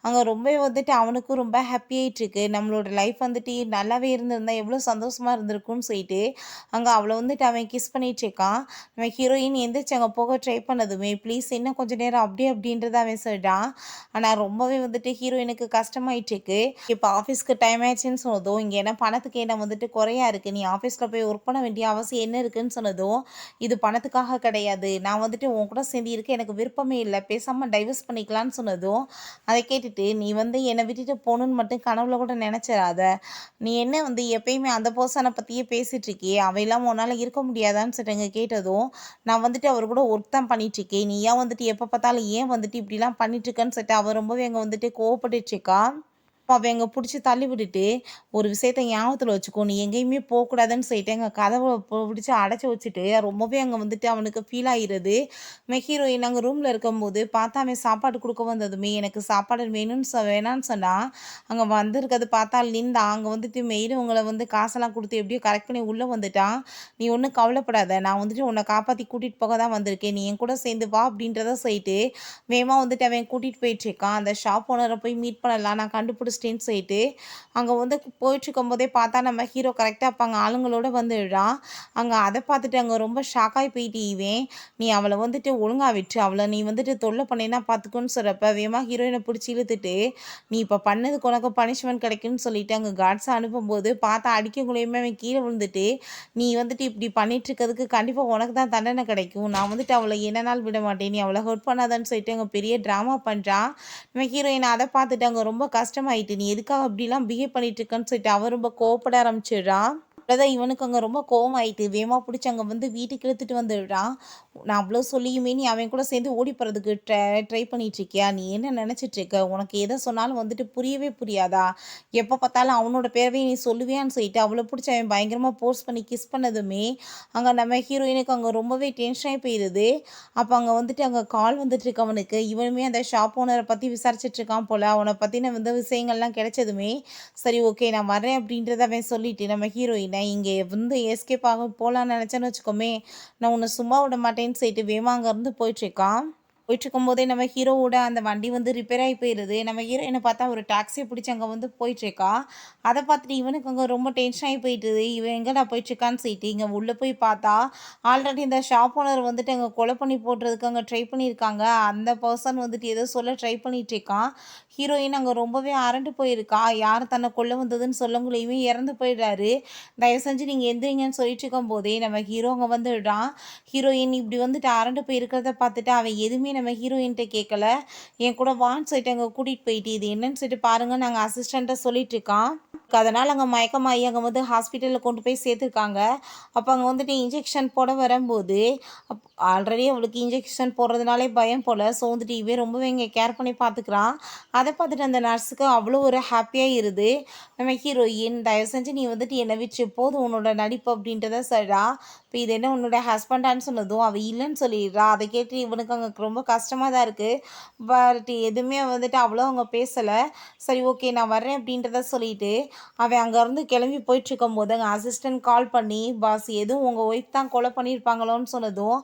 அங்கே ரொம்ப வந்துட்டு அவனுக்கும் ரொம்ப ஹாப்பி ஆகிட்டுருக்கு, நம்மளோட லைஃப் வந்துட்டு நல்லாவே இருந்திருந்தா எவ்வளோ சந்தோஷமாக இருந்திருக்கும்னு சொல்லிட்டு அங்கே அவளை வந்துட்டு அவன் கிஸ் பண்ணிட்டு இருக்கான். நம்ம ஹீரோயின் எந்திரிச்சு அங்கே போக ட்ரை பண்ணதுமே ப்ளீஸ் இன்னும் கொஞ்சம் நேரம் அப்படின்றத அவன் சொல்லிட்டான். ஆனால் ரொம்பவே வந்துட்டு ஹீரோயினுக்கு கஷ்டமாயிட்டுருக்கு. இப்போ ஆஃபீஸ்க்கு டைம் ஆயிடுச்சுன்னு சொன்னதும் இங்கே என்ன பணத்துக்கு என்ன வந்துட்டு குறையா இருக்குது, நீ ஆஃபீஸில் போய் ஒர்க் பண்ண வேண்டிய அவசியம் என்ன இருக்குதுன்னு சொன்னதும் இது பணத்துக்காக கிடையாது, நான் வந்துட்டு உன் கூட சேர்ந்து இருக்க எனக்கு விருப்பமே இல்லை, பேசாமல் டைவர்ஸ் பண்ணிக்கலான்னு சொன்னதும் அதை கேட்டுட்டு நீ வந்து என்னை விட்டுட்டு போகணுன்னு மட்டும் கனவுல கூட நினச்சிடாத, நீ என்ன வந்து எப்பயுமே அந்த பர்சனை பற்றியே பேசிகிட்டு இருக்கியே அவையெல்லாம் உன்னால் இருக்க முடியாதான்னு சொல்லிட்டு கேட்டதும் நான் வந்துட்டு அவர் கூட ஒர்க் தான் பண்ணிட்டுருக்கேன், நீ ஏன் வந்துட்டு எப்போ பார்த்தாலும் ஏன் வந்துட்டு இப்படிலாம் பண்ணிட்டுருக்கன்னு சொல்லிட்டு அவர் ரொம்பவே அங்கே வந்துட்டு கோவப்பட்டுட்ருக்கா. அவ எங்க புடிச்சு தள்ளி விட்டுட்டு, "ஒரு விஷயத்த ஞாபகத்துல வச்சுக்கோ, நீ எங்கேயுமே போக்கூடாதுன்னு" சொல்லிட்டு எங்க கதவ பிடிச்சு அடைச்சு வச்சுட்டு, ரொம்பவே அங்க வந்துட்டு அவனுக்கு ஃபீல் ஆயிருது. ஹீரோயின் அங்க ரூம்ல இருக்கும்போது பார்த்தா அவன் சாப்பாடு குடுக்க வந்ததுமே, எனக்கு சாப்பாடு வேணும்னு வேணான்னு சொன்னா, அங்க வந்திருக்கிறது பார்த்தா லிண்டா, அங்க வந்துட்டு மெயிலும் உங்கள வந்து காசெல்லாம் குடுத்து எப்படியோ கரெக்ட் பண்ணி உள்ள வந்துட்டான். "நீ ஒண்ணும் கவலைப்படாத, நான் வந்துட்டு உன்னை காப்பாத்தி கூட்டிட்டு போக தான் வந்திருக்கேன், நீ என் கூட சேர்ந்து வா" அப்படின்றத சொல்லிட்டு, வேகமா வந்துட்டு அவன் கூட்டிட்டு போயிட்டுருக்கான். அந்த ஷாப் ஓனர போய் மீட் பண்ணலாம், நான் கண்டுபிடிச்சிட்டேன்னு சொல்லிட்டு அங்கே வந்து போயிட்டுருக்கும்போதே பார்த்தா நம்ம ஹீரோ கரெக்டாக அப்போ அங்கே ஆளுங்களோட வந்துடுறான். அங்கே அதை பார்த்துட்டு அங்கே ரொம்ப ஷாக்காகி போயிட்டு இவன், நீ அவளை வந்துட்டு ஒழுங்கா விட்டு அவளை நீ வந்துட்டு தொல்லை பண்ணேன்னா பார்த்துக்கோன்னு சொல்கிறப்ப வேகமாக ஹீரோயினை பிடிச்சி இழுத்துட்டு நீ இப்போ பண்ணதுக்கு உனக்கு பனிஷ்மெண்ட் கிடைக்குன்னு சொல்லிட்டு அங்கே காட்ஸை அனுப்பும்போது பார்த்தா அடிக்கக்குள்ளேயுமே அவன் கீழே விழுந்துட்டு நீ வந்துட்டு இப்படி பண்ணிட்டு இருக்கிறதுக்கு கண்டிப்பாக உனக்கு தான் தண்டனை கிடைக்கும், நான் வந்துட்டு அவளை என்ன நாள் விட மாட்டேன், நீ அவளை ஹர்ட் பண்ணாதான்னு சொல்லிட்டு அங்கே பெரிய ட்ராமா பண்ணுறான். நம்ம ஹீரோயின் அதை பார்த்துட்டு அங்கே ரொம்ப கஷ்டமாயிட்டு நீ எதுக்காக அப்படிலாம் பிஹேவ் பண்ணிட்டு இருக்கன்னு சொல்லிட்டு அவன் ரொம்ப கோவப்பட ஆரம்பிச்சிடுறான். அதான் இவனுக்கு அங்கே ரொம்ப கோவமாயிட்டு வேகமாக பிடிச்சி அங்கே வந்து வீட்டுக்கு இழுத்துட்டு வந்துடுறான். நான் அவ்வளோ சொல்லியுமே நீ அவன் கூட சேர்ந்து ஓடி போகிறதுக்கு ட்ரை பண்ணிகிட்ருக்கியா? நீ என்ன நினச்சிட்ருக்க? உனக்கு எதை சொன்னாலும் வந்துட்டு புரியவே புரியாதா? எப்போ பார்த்தாலும் அவனோட பேரவே நீ சொல்லுவியான்னு சொல்லிட்டு அவளை பிடிச்சி அவன் பயங்கரமாக ஃபோர்ஸ் பண்ணி கிஸ் பண்ணதுமே அங்கே நம்ம ஹீரோயினுக்கு அங்கே ரொம்பவே டென்ஷனாகி போயிடுது. அப்போ அங்கே வந்துட்டு அங்கே கால் வந்துட்டுருக்கு அவனுக்கு. இவனுமே அந்த ஷாப் ஓனரை பற்றி விசாரிச்சுட்ருக்கான் போல். அவனை பற்றின விஷயங்கள்லாம் கிடைச்சதுமே சரி ஓகே நான் வரேன் அப்படின்றத அவன் சொல்லிட்டு நம்ம ஹீரோயினை இங்கே எஸ்கேப் ஆக போகலான்னு நினச்சேன்னு வச்சுக்கோமே, நான் உன்னை சும்மா விட மாட்டேன்னு சொல்லிட்டு வேகமாக அங்கேருந்து போயிட்டுருக்கான். போயிட்டுருக்கும்போதே நம்ம ஹீரோவோட அந்த வண்டி ரிப்பேர் ஆகி போயிடுது. நம்ம ஹீரோயினை பார்த்தா ஒரு டாக்ஸியை பிடிச்சி அங்கே போயிட்டுருக்கா. அதை பார்த்துட்டு இவனுக்கு அங்கே ரொம்ப டென்ஷன் ஆகி போயிட்டுது. இவன் எங்கடா போயிட்டுருக்கான்னு சொல்லிட்டு இங்கே உள்ளே போய் பார்த்தா ஆல்ரெடி இந்த ஷாப் ஓனர் வந்துட்டு அங்கே கொலை பண்ணி போடுறதுக்கு அங்கே ட்ரை பண்ணியிருக்காங்க. அந்த பர்சன் ஏதோ சொல்ல ட்ரை பண்ணிட்டு இருக்கான். ஹீரோயின் அங்கே ரொம்பவே அரண்டு போயிருக்கா. யார் தன்னை கொல்ல வந்ததுன்னு சொல்லங்குள்ளேயுமே இறந்து போயிடுறாரு. தயவு செஞ்சு நீங்கள் எந்திரிங்கன்னு சொல்லிட்டு இருக்கும் போதே நம்ம ஹீரோ அங்கே வந்துடுறான். ஹீரோயின் இப்படி அரண்டு போயிருக்கிறத பார்த்துட்டு அவன் எதுவுமே நம்ம ஹீரோயின்கிட்ட கேட்கல. என் கூட வான்னு சொல்லிட்டு அங்கே கூட்டிகிட்டு போயிட்டு இது என்னன்னு சொல்லிட்டு பாருங்க நாங்கள் அசிஸ்டண்ட்டை சொல்லிட்டு இருக்கான். அதனால் அங்கே மயக்கமாகி அங்கே ஹாஸ்பிட்டலில் கொண்டு போய் சேர்த்துருக்காங்க. அப்போ அங்கே இன்ஜெக்ஷன் போட வரும்போது ஆல்ரெடி அவளுக்கு இன்ஜெக்ஷன் போடுறதுனாலே பயம் போல். ஸோ இவே ரொம்பவே இங்கே கேர் பண்ணி பார்த்துக்கிறான். அதை பார்த்துட்டு அந்த நர்ஸுக்கு அவ்வளோ ஒரு ஹாப்பியாக இருது. நம்ம ஹீரோயின் தயவு செஞ்சு நீ என்னை விட்டு போதும் உன்னோட நடிப்பு அப்படின்றத சொல்கிறா. இப்போ இது என்ன உன்னோட ஹஸ்பண்டான்னு சொன்னதும் அவள் இல்லைன்னு சொல்லிடுறா. அதை கேட்டு இவனுக்கு அங்கே ரொம்ப கஷ்டமாக தான் இருக்குது. பட் எதுவுமே அவ்வளோ அவங்க பேசலை. சரி ஓகே நான் வர்றேன் அப்படின்றத சொல்லிட்டு அவன் அங்கேருந்து கிளம்பி போயிட்டுருக்கும் போது அங்கே அசிஸ்டன்ட் கால் பண்ணி பாஸ் எதுவும் உங்கள் ஒய்ஃப் தான் கொலை பண்ணியிருப்பாங்களோன்னு சொன்னதும்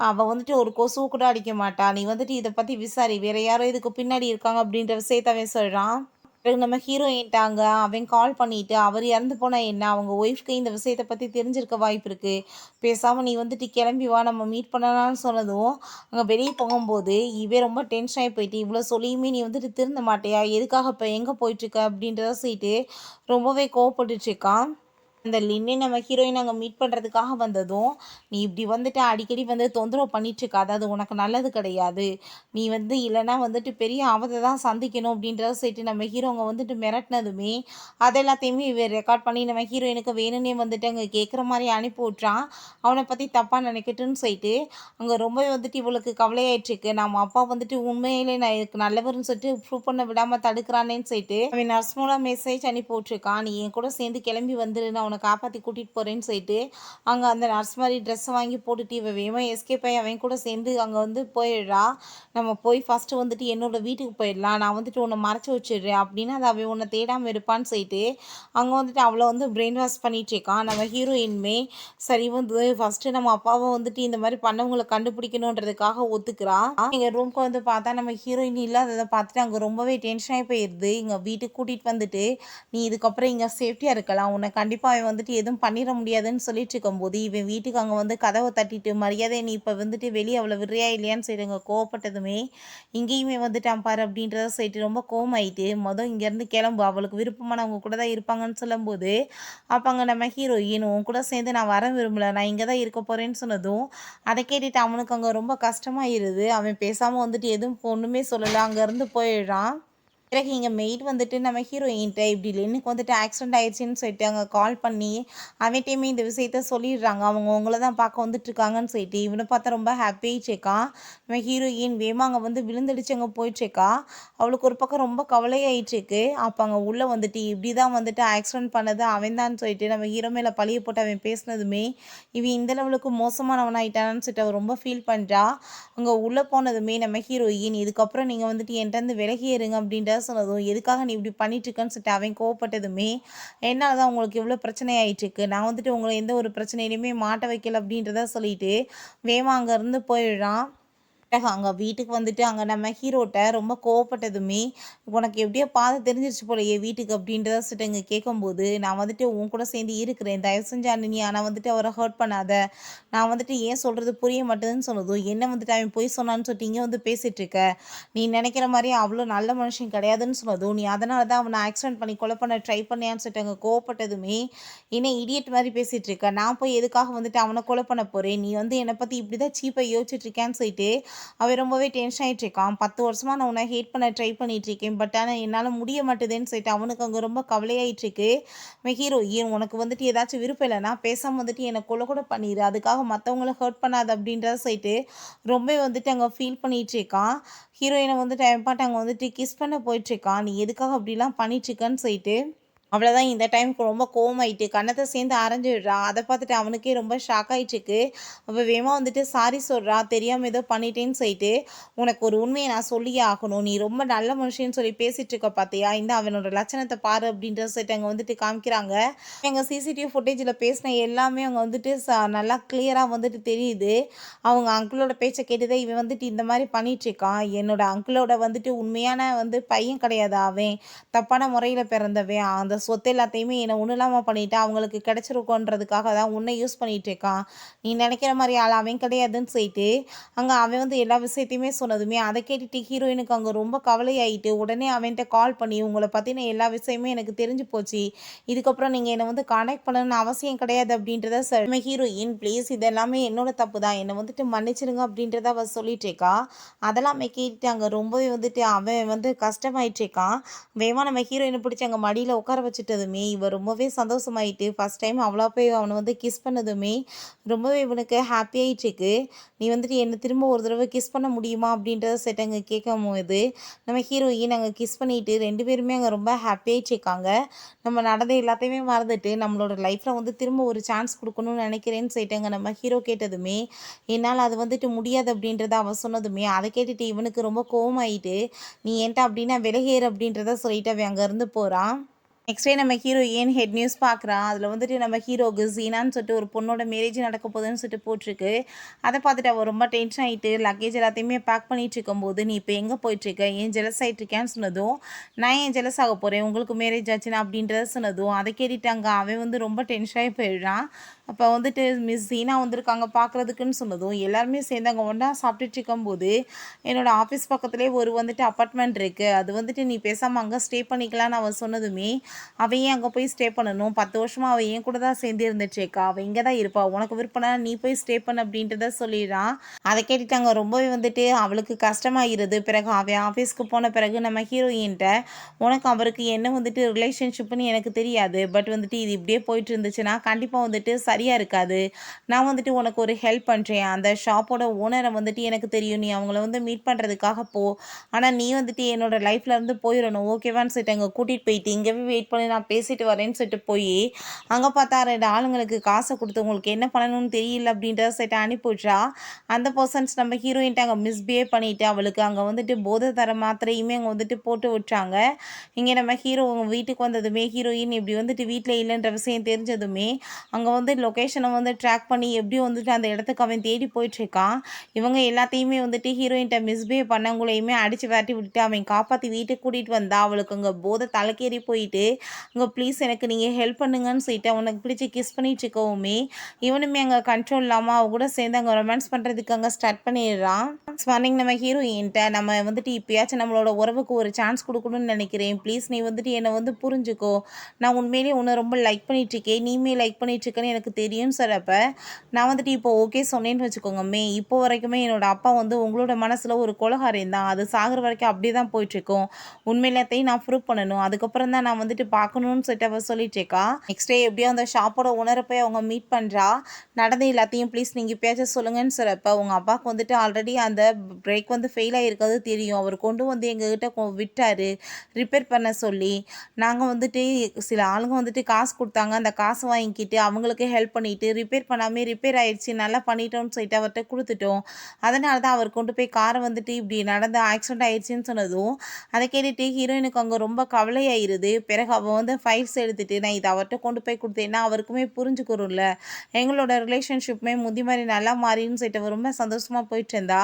அவள் ஒரு கொசுவை கூட அடிக்க மாட்டா. நீ இதை பற்றி விசாரி, வேறு யாரோ இதுக்கு பின்னாடி இருக்காங்க அப்படின்ற விஷயத்த அவன் சொல்கிறான். பிறகு நம்ம ஹீரோயின்ட்டாங்க அவன் கால் பண்ணிவிட்டு அவர் இறந்து போனால் என்ன, அவங்க ஒய்ஃப்க்கு இந்த விஷயத்தை பற்றி தெரிஞ்சிருக்க வாய்ப்பு இருக்குது, பேசாமல் நீ கிளம்பி வா நம்ம மீட் பண்ணலான்னு சொன்னதும் அங்கே வெளியே போகும்போது இவன் ரொம்ப டென்ஷன் ஆகி போயிட்டு இவ்வளோ சொல்லியுமே நீ திருந்த மாட்டியா, எதுக்காக இப்போ எங்கே போயிட்டுருக்க அப்படின்றத சொல்லிட்டு ரொம்பவே கோவப்பட்டுட்ருக்கான். அந்த லின்னே நம்ம ஹீரோயின் அங்கே மீட் பண்ணுறதுக்காக வந்ததும் நீ இப்படி அடிக்கடி தொந்தரவு பண்ணிட்டுருக்காது, அது உனக்கு நல்லது கிடையாது, நீ இல்லைன்னா பெரிய ஆபத்தை தான் சந்திக்கணும் அப்படின்றத சொல்லிட்டு நம்ம ஹீரோ அங்கே மிரட்டினதுமே அது எல்லாத்தையுமே இவர் ரெக்கார்ட் பண்ணி நம்ம ஹீரோயினுக்கு வேணும்னே அங்கே கேட்குற மாதிரி அனுப்பி விட்றான். அவனை பற்றி தப்பாக நினைக்கட்டுன்னு சொல்லிட்டு அங்கே ரொம்பவே இவளுக்கு கவலையாயிட்டுருக்கு. நம்ம அப்பா உண்மையிலே நான் இதுக்கு நல்லவர்னு சொல்லிட்டு ப்ரூவ் பண்ண விடாமல் தடுக்கிறானேன்னு சொல்லிட்டு அவன் நர்ஸ் மூலம் மெசேஜ் அனுப்பி விட்ருக்கான். நீ என் கூட சேர்ந்து கிளம்பி வந்துரு, நான் அவனை காப்பாற்றி கூட்டிகிட்டு போகிறேன்னு சொல்லிட்டு அங்கே அந்த நர்ஸ் மாதிரி ட்ரெஸ்ஸை வாங்கி போட்டுட்டு இவன் வேகமாக எஸ்கேப் ஆகி அவன் கூட சேர்ந்து அங்கே போயிடுறா. நம்ம போய் ஃபஸ்ட்டு என்னோடய வீட்டுக்கு போயிடலாம், நான் உன்னை மறைச்சி வச்சிடுறேன் அப்படின்னு அதை அவன் உன்னை தேடாமல் இருப்பான்னு சொல்லிட்டு அங்கே அவளை பிரெயின் வாஷ் பண்ணிகிட்ருக்கான். நம்ம ஹீரோயின்மே சரி ஃபஸ்ட்டு நம்ம அப்பாவை இந்த மாதிரி பண்ணவங்களை கண்டுபிடிக்கணுன்றதுக்காக ஒத்துக்கிறான். எங்கள் ரூம்க்கு பார்த்தா நம்ம ஹீரோயின் இல்லாததை பார்த்துட்டு அங்கே ரொம்பவே டென்ஷனாகி போயிடுது. இங்கே வீட்டுக்கு கூட்டிகிட்டு நீ இதுக்கப்புறம் இங்கே சேஃப்டியாக இருக்கலாம், உன்னை கண்டிப்பாக அவன் எதுவும் பண்ணிட முடியாதுன்னு சொல்லிட்டு இருக்கும்போது இவன் வீட்டுக்கு அங்கே கதவை தட்டிட்டு மரியாதை நீ இப்போ வெளியே அவளை விடுறியா இல்லையான்னு சொல்லிட்டு கோவப்பட்டதுமே இங்கேயுமே வந்துட்டான் பாரு அப்படின்றத சொல்லிட்டு ரொம்ப கோவமாயிட்டு இங்கேருந்து கிளம்பு, அவளுக்கு விருப்பமானவங்க கூட தான் இருப்பாங்கன்னு சொல்லும்போது அப்போ அங்கே நம்ம ஹீரோயின் உன் கூட சேர்ந்து நான் வர விரும்பல, நான் இங்கே தான் இருக்க போகிறேன்னு சொன்னதும் அதை கேட்டுட்டு அவனுக்கு அங்கே ரொம்ப கஷ்டமாயிருது. அவன் பேசாமல் எதுவும் ஒன்றுமே சொல்லலை, அங்கேருந்து போயிடுறான். பிறகு இங்கே மெய்ட் நம்ம ஹீரோயின்ட்ட இப்படி எனக்கு ஆக்சிடென்ட் ஆயிடுச்சுன்னு சொல்லிட்டு அங்கே கால் பண்ணி அவன்கிட்டையுமே இந்த விஷயத்த சொல்லிடுறாங்க. அவங்க உங்களை தான் பார்க்க வந்துட்டுருக்காங்கன்னு சொல்லிட்டு இவனை பார்த்தா ரொம்ப ஹாப்பியாகிச்சேக்கா. நம்ம ஹீரோயின் வேமா அங்கே விழுந்தடிச்சு அங்கே போயிட்டுருக்கா. அவளுக்கு ஒரு பக்கம் ரொம்ப கவலையாயிட்டுருக்கு. அப்போ அங்கே உள்ளே இப்படி தான் ஆக்சிடென்ட் பண்ணது அவன் தான் சொல்லிட்டு நம்ம ஹீரோ மேலே பழிய போட்டு அவன் பேசினதுமே இவன் இந்த லெவலுக்கு மோசமானவனாயிட்டான்னு சொல்லிட்டு அவள் ரொம்ப ஃபீல் பண்ணுறா. அங்கே உள்ளே போனதுமே நம்ம ஹீரோயின் இதுக்கப்புறம் நீங்கள் என்கிட்ட விலகி இருங்க அப்படின்ற சொன்னதும் எதுக்காக நீ இப்படி பண்ணிட்டுருக்கன்னு சொல்லிட்டு அவன் கோவப்பட்டதுமே என்னால் தான் உங்களுக்கு எவ்வளோ பிரச்சனை ஆகிட்டுருக்கு, நான் உங்களை எந்த ஒரு பிரச்சனையிலையுமே மாட்ட வைக்கல அப்படின்றத சொல்லிட்டு வேமா அங்கேருந்து போயிடுறான். அங்கே வீட்டுக்கு அங்கே நம்ம ஹீரோட்ட ரொம்ப கோவப்பட்டதுமே உனக்கு எப்படியோ பாதை தெரிஞ்சிருச்சு போலையே வீட்டுக்கு அப்படின்றத சொல்லிட்டு இங்கே கேட்கும்போது நான் உன் கூட சேர்ந்து இருக்கிறேன், தயவு செஞ்சு நீ ஆனால் அவரை ஹர்ட் பண்ணாத, நான் ஏன் சொல்கிறது புரிய மாட்டேதுன்னு சொன்னதும் என்ன அவன் போய் சொன்னான்னு சொல்லிட்டு இங்கே பேசிகிட்டு இருக்க, நீ நினைக்கிற மாதிரி அவ்வளோ நல்ல மனுஷன் கிடையாதுன்னு சொன்னதும் நீ அதனால தான் அவனை ஆக்சிடென்ட் பண்ணி கொலை பண்ண ட்ரை பண்ணியான்னு சொல்லிட்டு அங்கே கோவப்பட்டதுமே என்ன இடியட் மாதிரி பேசிகிட்டு இருக்க, நான் போய் எதுக்காக அவனை கொலை பண்ண போகிறேன், நீ என்னை பற்றி இப்படி தான் சீப்பாக யோசிச்சுட்டு இருக்கேன்னு சொல்லிட்டு அவன் ரொம்பவே டென்ஷன் ஆகிட்டு இருக்கான். 10 வருஷமாக நான் உன்னை ஹேட் பண்ண ட்ரை பண்ணிட்டு இருக்கேன், பட் ஆனால் என்னால் முடிய மாட்டேதுன்னு சொல்லிட்டு அவனுக்கு அங்கே ரொம்ப கவலையாயிட்டு இருக்கு. ஹீரோயின் உனக்கு வந்துட்டு ஏதாச்சும் விருப்பம் இல்லைன்னா பேசாமல் வந்துட்டு என்னை கொலை கூட பண்ணிடு, அதுக்காக மற்றவங்கள ஹர்ட் பண்ணாது அப்படின்றத சொல்லிட்டு ரொம்ப வந்துட்டு அங்கே ஃபீல் பண்ணிட்டு இருக்கான். ஹீரோயினை வந்துட்டு அவன் பாட்டு அங்கே வந்துட்டு கிஸ் பண்ண போயிட்டு இருக்கான். நீ எதுக்காக அப்படிலாம் பண்ணிட்டு இருக்கன்னு சொல்லிட்டு அவ்வளோதான். இந்த டைமுக்கு ரொம்ப கோவமாயிட்டு கன்னத்தை சேர்ந்து அரைஞ்சு விடுறா. அதை பார்த்துட்டு அவனுக்கே ரொம்ப ஷாக் ஆகிட்டுருக்கு. அவள் வேகமாக வந்துட்டு சாரி சொல்கிறா, தெரியாமல் ஏதோ பண்ணிட்டேன்னு சொல்லிட்டு. உனக்கு ஒரு உண்மையை நான் சொல்லியே ஆகணும், நீ ரொம்ப நல்ல மனுஷன்னு சொல்லி பேசிகிட்டு இருக்க பார்த்தியா, இந்த அவனோட லட்சணத்தை பாரு அப்படின்ற சொல்லிட்டு அங்கே வந்துட்டு காமிக்கிறாங்க. எங்கள் சிசிடிவி ஃபுட்டேஜில் பேசின எல்லாமே அவங்க வந்துட்டு நல்லா கிளியராக வந்துட்டு தெரியுது. அவங்க அங்கிளோட பேச்சை கேட்டுதான் இவன் வந்துட்டு இந்த மாதிரி பண்ணிகிட்ருக்கான். என்னோட அங்கிளோட வந்துட்டு உண்மையான பையன் கிடையாது, அவன் தப்பான முறையில் பிறந்தவன். அந்த சொத்து எல்லாத்தையுமே என்னை ஒன்றும் இல்லாமல் பண்ணிவிட்டு அவங்களுக்கு கிடச்சிருக்கோன்றதுக்காக தான் உன்னை யூஸ் பண்ணிகிட்டு இருக்கான். நீ நினைக்கிற மாதிரி ஆள் அவன் கிடையாதுன்னு சொல்லிட்டு அங்கே அவன் வந்து எல்லா விஷயத்தையுமே சொன்னதுமே அதை கேட்டுட்டு ஹீரோயினுக்கு அங்கே ரொம்ப கவலையாயிட்டு உடனே அவன்கிட்ட கால் பண்ணி உங்களை பற்றின எல்லா விஷயமே எனக்கு தெரிஞ்சு போச்சு, இதுக்கப்புறம் நீங்கள் என்னை வந்து கான்டாக்ட் பண்ணணும்னு அவசியம் கிடையாது அப்படின்றத சொல்லுமே. ஹீரோயின் ப்ளீஸ் இது எல்லாமே என்னோட தப்பு தான், என்னை வந்துட்டு மன்னிச்சிருங்க அப்படின்றத அவள் சொல்லிட்டு இருக்கா. அதெல்லாம் கேட்டுட்டு அங்கே ரொம்பவே வந்துட்டு அவன் வந்து கஷ்டமாயிட்டு இருக்கான். வேகமாக நம்ம ஹீரோயினை பிடிச்சி அங்கே மடியில் உட்கார வச்சுட்டதுமே இவன் ரொம்பவே சந்தோஷமாயிட்டு ஃபஸ்ட் டைம் அவ்வளோ போய் அவனை வந்து கிஸ் பண்ணதுமே ரொம்பவே இவனுக்கு ஹாப்பியாயிட்டுருக்கு. நீ வந்துட்டு என்னை திரும்ப ஒரு தடவை கிஸ் பண்ண முடியுமா அப்படின்றத செட் அங்கே கேட்கும் போது நம்ம ஹீரோயின் அங்கே கிஸ் பண்ணிட்டு 2 பேருமே அங்கே ரொம்ப ஹாப்பியாயிட்டுருக்காங்க. நம்ம நடந்த எல்லாத்தையுமே மறந்துட்டு நம்மளோட லைஃப்பில் வந்து திரும்ப ஒரு சான்ஸ் கொடுக்கணும்னு நினைக்கிறேன்னு சொல்லிட்டாங்க. நம்ம ஹீரோ கேட்டதுமே என்னால் அது வந்துட்டு முடியாது அப்படின்றத அவன் சொன்னதுமே அதை கேட்டுட்டு இவனுக்கு ரொம்ப கோவமாயிட்டு நீ என்கிட்ட அப்படின்னா விலகேறு அப்படின்றத சொல்லிட்டு அவன் அங்கேருந்து போகிறான். நெக்ஸ்ட் டே நம்ம ஹீரோயின் ஹெட் நியூஸ் பார்க்குறான். அதில் வந்துட்டு நம்ம ஹீரோக்கு ஜீனான்னு சொல்லிட்டு ஒரு பொண்ணோட மேரேஜ் நடக்க போகுதுன்னு சொல்லிட்டு போட்டிருக்கு. அதை பார்த்துட்டு அவள் ரொம்ப டென்ஷன் ஆகிட்டு லக்கேஜ் எல்லாத்தையுமே பேக் பண்ணிட்டு இருக்கும்போது நீ இப்போ எங்கே போயிட்டுருக்க, ஏன் ஜெலஸ் ஆகிட்டுருக்கேன்னு சொன்னதும் நான் ஏன் ஜெலஸ் ஆக போகிறேன், உங்களுக்கு மேரேஜ் ஆச்சுன்னா அப்படின்றத சொன்னதும் அதை கேட்டுட்டாங்க. அவன் வந்து ரொம்ப டென்ஷன் ஆகி போயிடுறான். அப்போ வந்துட்டு மிஸ் ஜீனா வந்திருக்காங்க பார்க்குறதுக்குன்னு சொன்னதும் எல்லாருமே சேர்ந்து அங்கே ஒன்றா சாப்பிட்டுட்டு இருக்கும்போது என்னோடய ஆஃபீஸ் பக்கத்துலேயே ஒரு வந்துட்டு அப்பார்ட்மெண்ட் இருக்குது, அது வந்துட்டு நீ பேசாமல் அங்கே ஸ்டே பண்ணிக்கலான்னு அவன் சொன்னதுமே அவன் ஏன் அங்கே போய் ஸ்டே பண்ணணும், 10 வருஷமாக அவள் என் கூட தான் சேர்ந்து இருந்துச்சேக்கா, அவள் இங்கே தான் இருப்பாள், உனக்கு விருப்பம்னா நீ போய் ஸ்டே பண்ண அப்படின்றத சொல்லிடுறான். அதை கேட்டுட்டாங்க ரொம்பவே வந்துட்டு அவளுக்கு கஷ்டமாகிடுது. பிறகு அவன் ஆஃபீஸ்க்கு போன பிறகு நம்ம ஹீரோயின்ட்ட உனக்கு அவருக்கு என்ன வந்துட்டு ரிலேஷன்ஷிப்னு எனக்கு தெரியாது, பட் வந்துட்டு இது இப்படியே போயிட்டு இருந்துச்சுன்னா கண்டிப்பாக வந்துட்டு சரியாக இருக்காது. நான் வந்துட்டு உனக்கு ஒரு ஹெல்ப் பண்ணுறேன், அந்த ஷாப்போட ஓனரை வந்துட்டு எனக்கு தெரியும், நீ அவங்கள வந்து மீட் பண்ணுறதுக்காக போ, ஆனால் நீ வந்துட்டு என்னோடய லைஃப்லேருந்து போயிடணும் ஓகேவான்னு சொல்லிட்டு அங்கே கூட்டிகிட்டு போயிட்டு இங்கேவே வெயிட் பண்ணி நான் பேசிட்டு வரேன்னு சொல்லிட்டு போய் அங்கே பார்த்தா 2 ஆளுங்களுக்கு காசை கொடுத்து உங்களுக்கு என்ன பண்ணணும்னு தெரியல அப்படின்றத சொல்லிட்டு அனுப்பிவிட்றா. அந்த பர்சன்ஸ் நம்ம ஹீரோயின்ட்டு அங்கே மிஸ்பிஹேவ் பண்ணிவிட்டு அவளுக்கு அங்கே வந்துட்டு போதை தர மாத்திரையுமே அங்கே வந்துட்டு போட்டு விட்டுறாங்க. இங்கே நம்ம ஹீரோ வீட்டுக்கு வந்ததுமே ஹீரோயின் இப்படி வந்துட்டு வீட்டில் இல்லைன்ற விஷயம் தெரிஞ்சதுமே அங்கே வந்து லொக்கேஷனை வந்து ட்ராக் பண்ணி எப்படியும் வந்துட்டு அந்த இடத்துக்கு அவன் தேடி போயிட்டுருக்கான். இவங்க எல்லாத்தையுமே வந்துட்டு ஹீரோயின்ட்ட மிஸ்பிஹேவ் பண்ணவங்களையுமே அடித்து விரட்டி விட்டுட்டு அவன் காப்பாற்றி வீட்டுக்கு கூட்டிகிட்டு வந்தா அவளுக்கு அங்கே போதை தலைக்கேறி போயிட்டு அங்கே ப்ளீஸ் எனக்கு நீங்கள் ஹெல்ப் பண்ணுங்கன்னு சொல்லிட்டு அவனுக்கு பிடிச்சி கிஸ் பண்ணிட்டு இருக்கவுமே இவனுமே அங்கே கண்ட்ரோல் இல்லாமல் அவ கூட சேர்ந்து அங்கே ரொமான்ஸ் பண்ணுறதுக்கு அங்கே ஸ்டார்ட் பண்ணிடுறான். மார்னிங் நம்ம ஹீரோயின்ட்ட நம்ம வந்துட்டு இப்போயாச்சும் நம்மளோட உறவுக்கு ஒரு சான்ஸ் கொடுக்கணும்னு நினைக்கிறேன், ப்ளீஸ் நீ வந்துட்டு என்னை வந்து புரிஞ்சுக்கோ, நான் உண்மையிலேயே உன்னை ரொம்ப லைக் பண்ணிகிட்ருக்கேன், நீமே லைக் பண்ணிகிட்ருக்கேன்னு எனக்கு தெரியும்னு சொல்கிறப்ப நான் வந்துட்டு இப்போ ஓகே சொன்னேன்னு வச்சுக்கோங்கம்மே, இப்போ வரைக்குமே என்னோடய அப்பா வந்து உங்களோட மனசில் ஒரு கொலகாரியம் தான், அது சாகிற வரைக்கும் அப்படியே தான் போயிட்டுருக்கோம், உண்மையிலத்தையும் நான் ப்ரூவ் பண்ணணும், அதுக்கப்புறம் தான் நான் வந்துட்டு பார்க்கணும்னு சொல்லிட்டு அவள் சொல்லிட்டு இருக்கா. நெக்ஸ்ட் டே எப்படியோ அந்த ஷாப்போட ஓனரை போய் அவங்க மீட் பண்ணுறா. நடந்து எல்லாத்தையும் ப்ளீஸ் நீங்கள் இப்போயாச்சும் சொல்லுங்கன்னு சொல்கிறப்ப உங்கள் அப்பாவுக்கு வந்துட்டு ஆல்ரெடி அந்த பிரேக் வந்து ஃபெயில் ஆகிருக்கிறது தெரியும், அவர் கொண்டு வந்து எங்ககிட்ட விட்டார் ரிப்பேர் பண்ண சொல்லி, நாங்கள் வந்துட்டு சில ஆளுங்க வந்துட்டு காசு கொடுத்தாங்க, அந்த காசு வாங்கிக்கிட்டு அவங்களுக்கு ஹெல்ப் பண்ணிவிட்டு ரிப்பேர் பண்ணாமல் ரிப்பேர் ஆயிடுச்சு நல்லா பண்ணிட்டோம்னு சொல்லிட்டு அவர்கிட்ட கொடுத்துட்டோம், அதனால தான் அவர் கொண்டு போய் காரை வந்துட்டு இப்படி நடந்து ஆக்சிடென்ட் ஆயிடுச்சுன்னு சொன்னதும் அதை கேட்டுட்டு ஹீரோயினுக்கு அங்கே ரொம்ப கவலையாயிருது. பிறகு அவள் வந்து ஃபைல்ஸ் எடுத்துகிட்டு நான் இதை அவர்கிட்ட கொண்டு போய் கொடுத்தேன்னா அவருக்குமே புரிஞ்சுக்கிறோம்ல, எங்களோட ரிலேஷன்ஷிப்புமே முந்தி மாதிரி நல்லா மாறின்னு சொல்லிட்டு ரொம்ப சந்தோஷமாக போயிட்டு இருந்தா.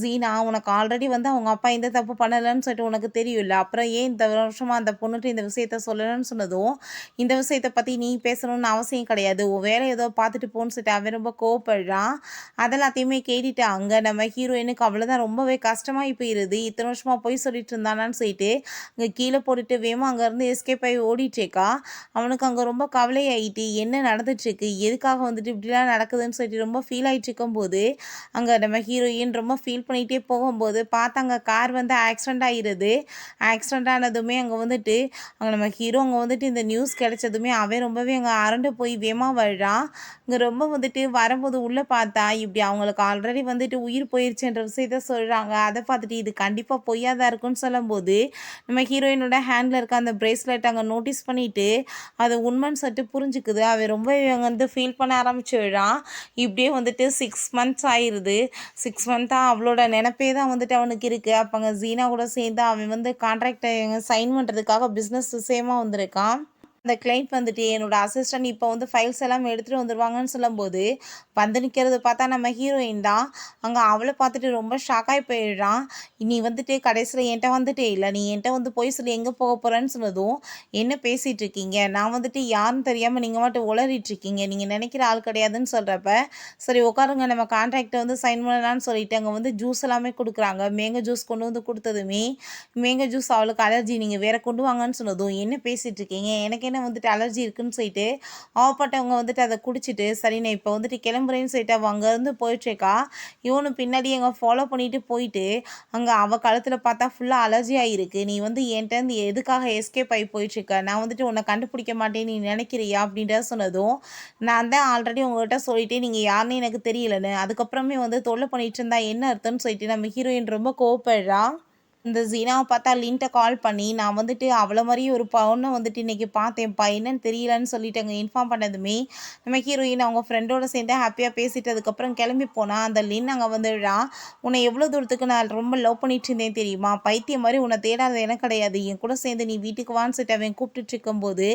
ஜீனா உனக்கு ஆல்ரெடி வந்து அவங்க அப்பா இந்த தப்பு பண்ணலைன்னு சொல்லிட்டு உனக்கு தெரியும்ல, அப்புறம் ஏன் இந்த வருஷமாக அந்த பொண்ணுட்டு இந்த விஷயத்த சொல்லலைன்னு சொன்னதும் இந்த விஷயத்தை பற்றி நீ பேசணும்னு அவசியம் கிடையாது, உன் வேலை ஏதோ பார்த்துட்டு போன்னு சொல்லிட்டு அவன் ரொம்ப கோவப்படுறான். அதெல்லாத்தையுமே கேட்டுட்டு அங்கே நம்ம ஹீரோயினுக்கு அவ்வளோதான் ரொம்பவே கஷ்டமாகி போயிடுது. இத்தனை வருஷமா போய் சொல்லிட்டு இருந்தானான்னு சொல்லிட்டு அங்கே கீழே போட்டுட்டு வேமா அங்கேருந்து எஸ்கேப் ஆகி ஓடிட்டேக்கா. அவனுக்கு அங்கே ரொம்ப கவலையாயிட்டு என்ன நடந்துட்டுருக்கு, எதுக்காக வந்துட்டு இப்படிலாம் நடக்குதுன்னு சொல்லிட்டு ரொம்ப ஃபீல் ஆகிட்டு இருக்கும்போது அங்கே நம்ம ஹீரோயின் ரொம்ப ஃபீல் பண்ணிகிட்டே போகும்போது பார்த்தா அங்கே கார் வந்து ஆக்சிடெண்ட் ஆகிடுது. ஆக்சிடெண்ட் ஆனதுமே அங்கே வந்துட்டு அங்கே நம்ம ஹீரோ அங்கே வந்துட்டு இந்த நியூஸ் கிடைச்சதுமே அவன் ரொம்பவே அங்கே அரண்டு போய் வேமா வர்றான். இங்கே ரொம்ப வந்துட்டு வரும்போது உள்ளே பார்த்தா இப்படி அவங்களுக்கு ஆல்ரெடி வந்துட்டு உயிர் போயிடுச்சுன்ற விஷயத்த சொல்கிறாங்க. அதை பார்த்துட்டு இது கண்டிப்பாக பொய்யா தான் இருக்குன்னு சொல்லும்போது நம்ம ஹீரோயினோட ஹேண்டில் இருக்க அந்த பிரேஸ்லெட் அங்கே நோட்டீஸ் பண்ணிவிட்டு அது உண்மைன்னு சொல்லிட்டு புரிஞ்சுக்குது. அவன் ரொம்ப அங்கே வந்து ஃபீல் பண்ண ஆரம்பிச்சிடுறான். இப்படியே வந்துட்டு 6 மந்த்ஸ் ஆயிடுது. 6 மந்த்தாக அவளோட நினைப்பே தான் வந்துட்டு அவனுக்கு இருக்குது. அப்போ அங்கே ஜீனா கூட சேர்ந்து அவன் வந்து கான்ட்ராக்டை சைன் பண்ணுறதுக்காக பிஸ்னஸ் விஷயமாக வந்திருக்கான். அந்த கிளைண்ட் வந்துட்டு என்னோட அசிஸ்டன்ட் இப்போ வந்து ஃபைல்ஸ் எல்லாம் எடுத்துகிட்டு வந்துடுவாங்கன்னு சொல்லும்போது வந்து நிற்கிறது பார்த்தா நம்ம ஹீரோயின் தான். அங்கே அவளை பார்த்துட்டு ரொம்ப ஷாக்காகி போயிடுறான். நீ வந்துட்டு கடைசியில் என்கிட்ட வந்துட்டே இல்லை, நீ என்கிட்ட வந்து போய் சொல்லி எங்கே போக போகிறேன்னு சொன்னதும் என்ன பேசிகிட்டு இருக்கீங்க, நான் வந்துட்டு யாருன்னு தெரியாமல் நீங்கள் மட்டும் உளறிட்டு இருக்கீங்க, நீங்கள் நினைக்கிற ஆள் கிடையாதுன்னு சொல்கிறப்ப சரி உட்காருங்க நம்ம கான்ட்ராக்டை வந்து சைன் பண்ணலான்னு சொல்லிட்டு அங்கே வந்து ஜூஸ் எல்லாமே கொடுக்குறாங்க. மேங்கோ ஜூஸ் கொண்டு வந்து கொடுத்ததுமே மேங்கோ ஜூஸ் அவளுக்கு அலர்ஜி, நீங்கள் வேறு கொண்டு வாங்கன்னு சொன்னதும் என்ன பேசிகிட்டு இருக்கீங்க, எனக்கு என்ன வந்துட்டு அலர்ஜி இருக்குன்னு சொல்லிட்டு அவப்பட்டவங்க வந்துட்டு அதை குடிச்சிட்டு சரி நான் இப்போ வந்துட்டு கிளம்புறேன்னு சொல்லிட்டு அவள் அங்கேருந்து போயிட்டுருக்கா. இவனு பின்னாடி அங்கே ஃபாலோ பண்ணிட்டு போயிட்டு அங்கே அவள் கழுத்தில் பார்த்தா ஃபுல்லாக அலர்ஜி ஆகிருக்கு. நீ வந்து என்கிட்ட எதுக்காக எஸ்கேப் ஆகி போயிட்டுருக்க, நான் வந்துட்டு உன்னை கண்டுபிடிக்க மாட்டேன்னு நீ நினைக்கிறியா அப்படின்ற சொன்னதும் நான் தான் ஆல்ரெடி உங்கள்கிட்ட சொல்லிட்டே நீங்கள் யாருன்னு எனக்கு தெரியலன்னு, அதுக்கப்புறமே வந்து தொல்லை பண்ணிட்டு இருந்தா என்ன அர்த்தம்னு சொல்லிட்டு நம்ம ஹீரோயின் ரொம்ப கோவப்படுறா. இந்த ஜீனாவை பார்த்தா லின்ட்ட கால் பண்ணி நான் வந்துட்டு அவளை மாதிரியே ஒரு பொண்ணை வந்துட்டு இன்றைக்கி பார்த்தேன்ப்பா என்னன்னு தெரியலன்னு சொல்லிட்டு அங்கே இன்ஃபார்ம் பண்ணதுமே நம்ம ஹீரோயின் அவங்க ஃப்ரெண்டோட சேர்ந்து ஹாப்பியாக பேசிட்டு அதுக்கப்புறம் கிளம்பி போனால் அந்த லின் அங்கே வந்துடுறான். உன்னை எவ்வளோ தூரத்துக்கு நான் ரொம்ப லவ் பண்ணிட்டு இருந்தேன் தெரியுமா, பைத்தியம் மாதிரி உன்னை தேடாத எனக்கு கிடையாது, என் கூட சேர்ந்து நீ வீட்டுக்கு வான்னு சொல்லிட்டு அவன் கூப்பிட்டுட்டு இருக்கும்போது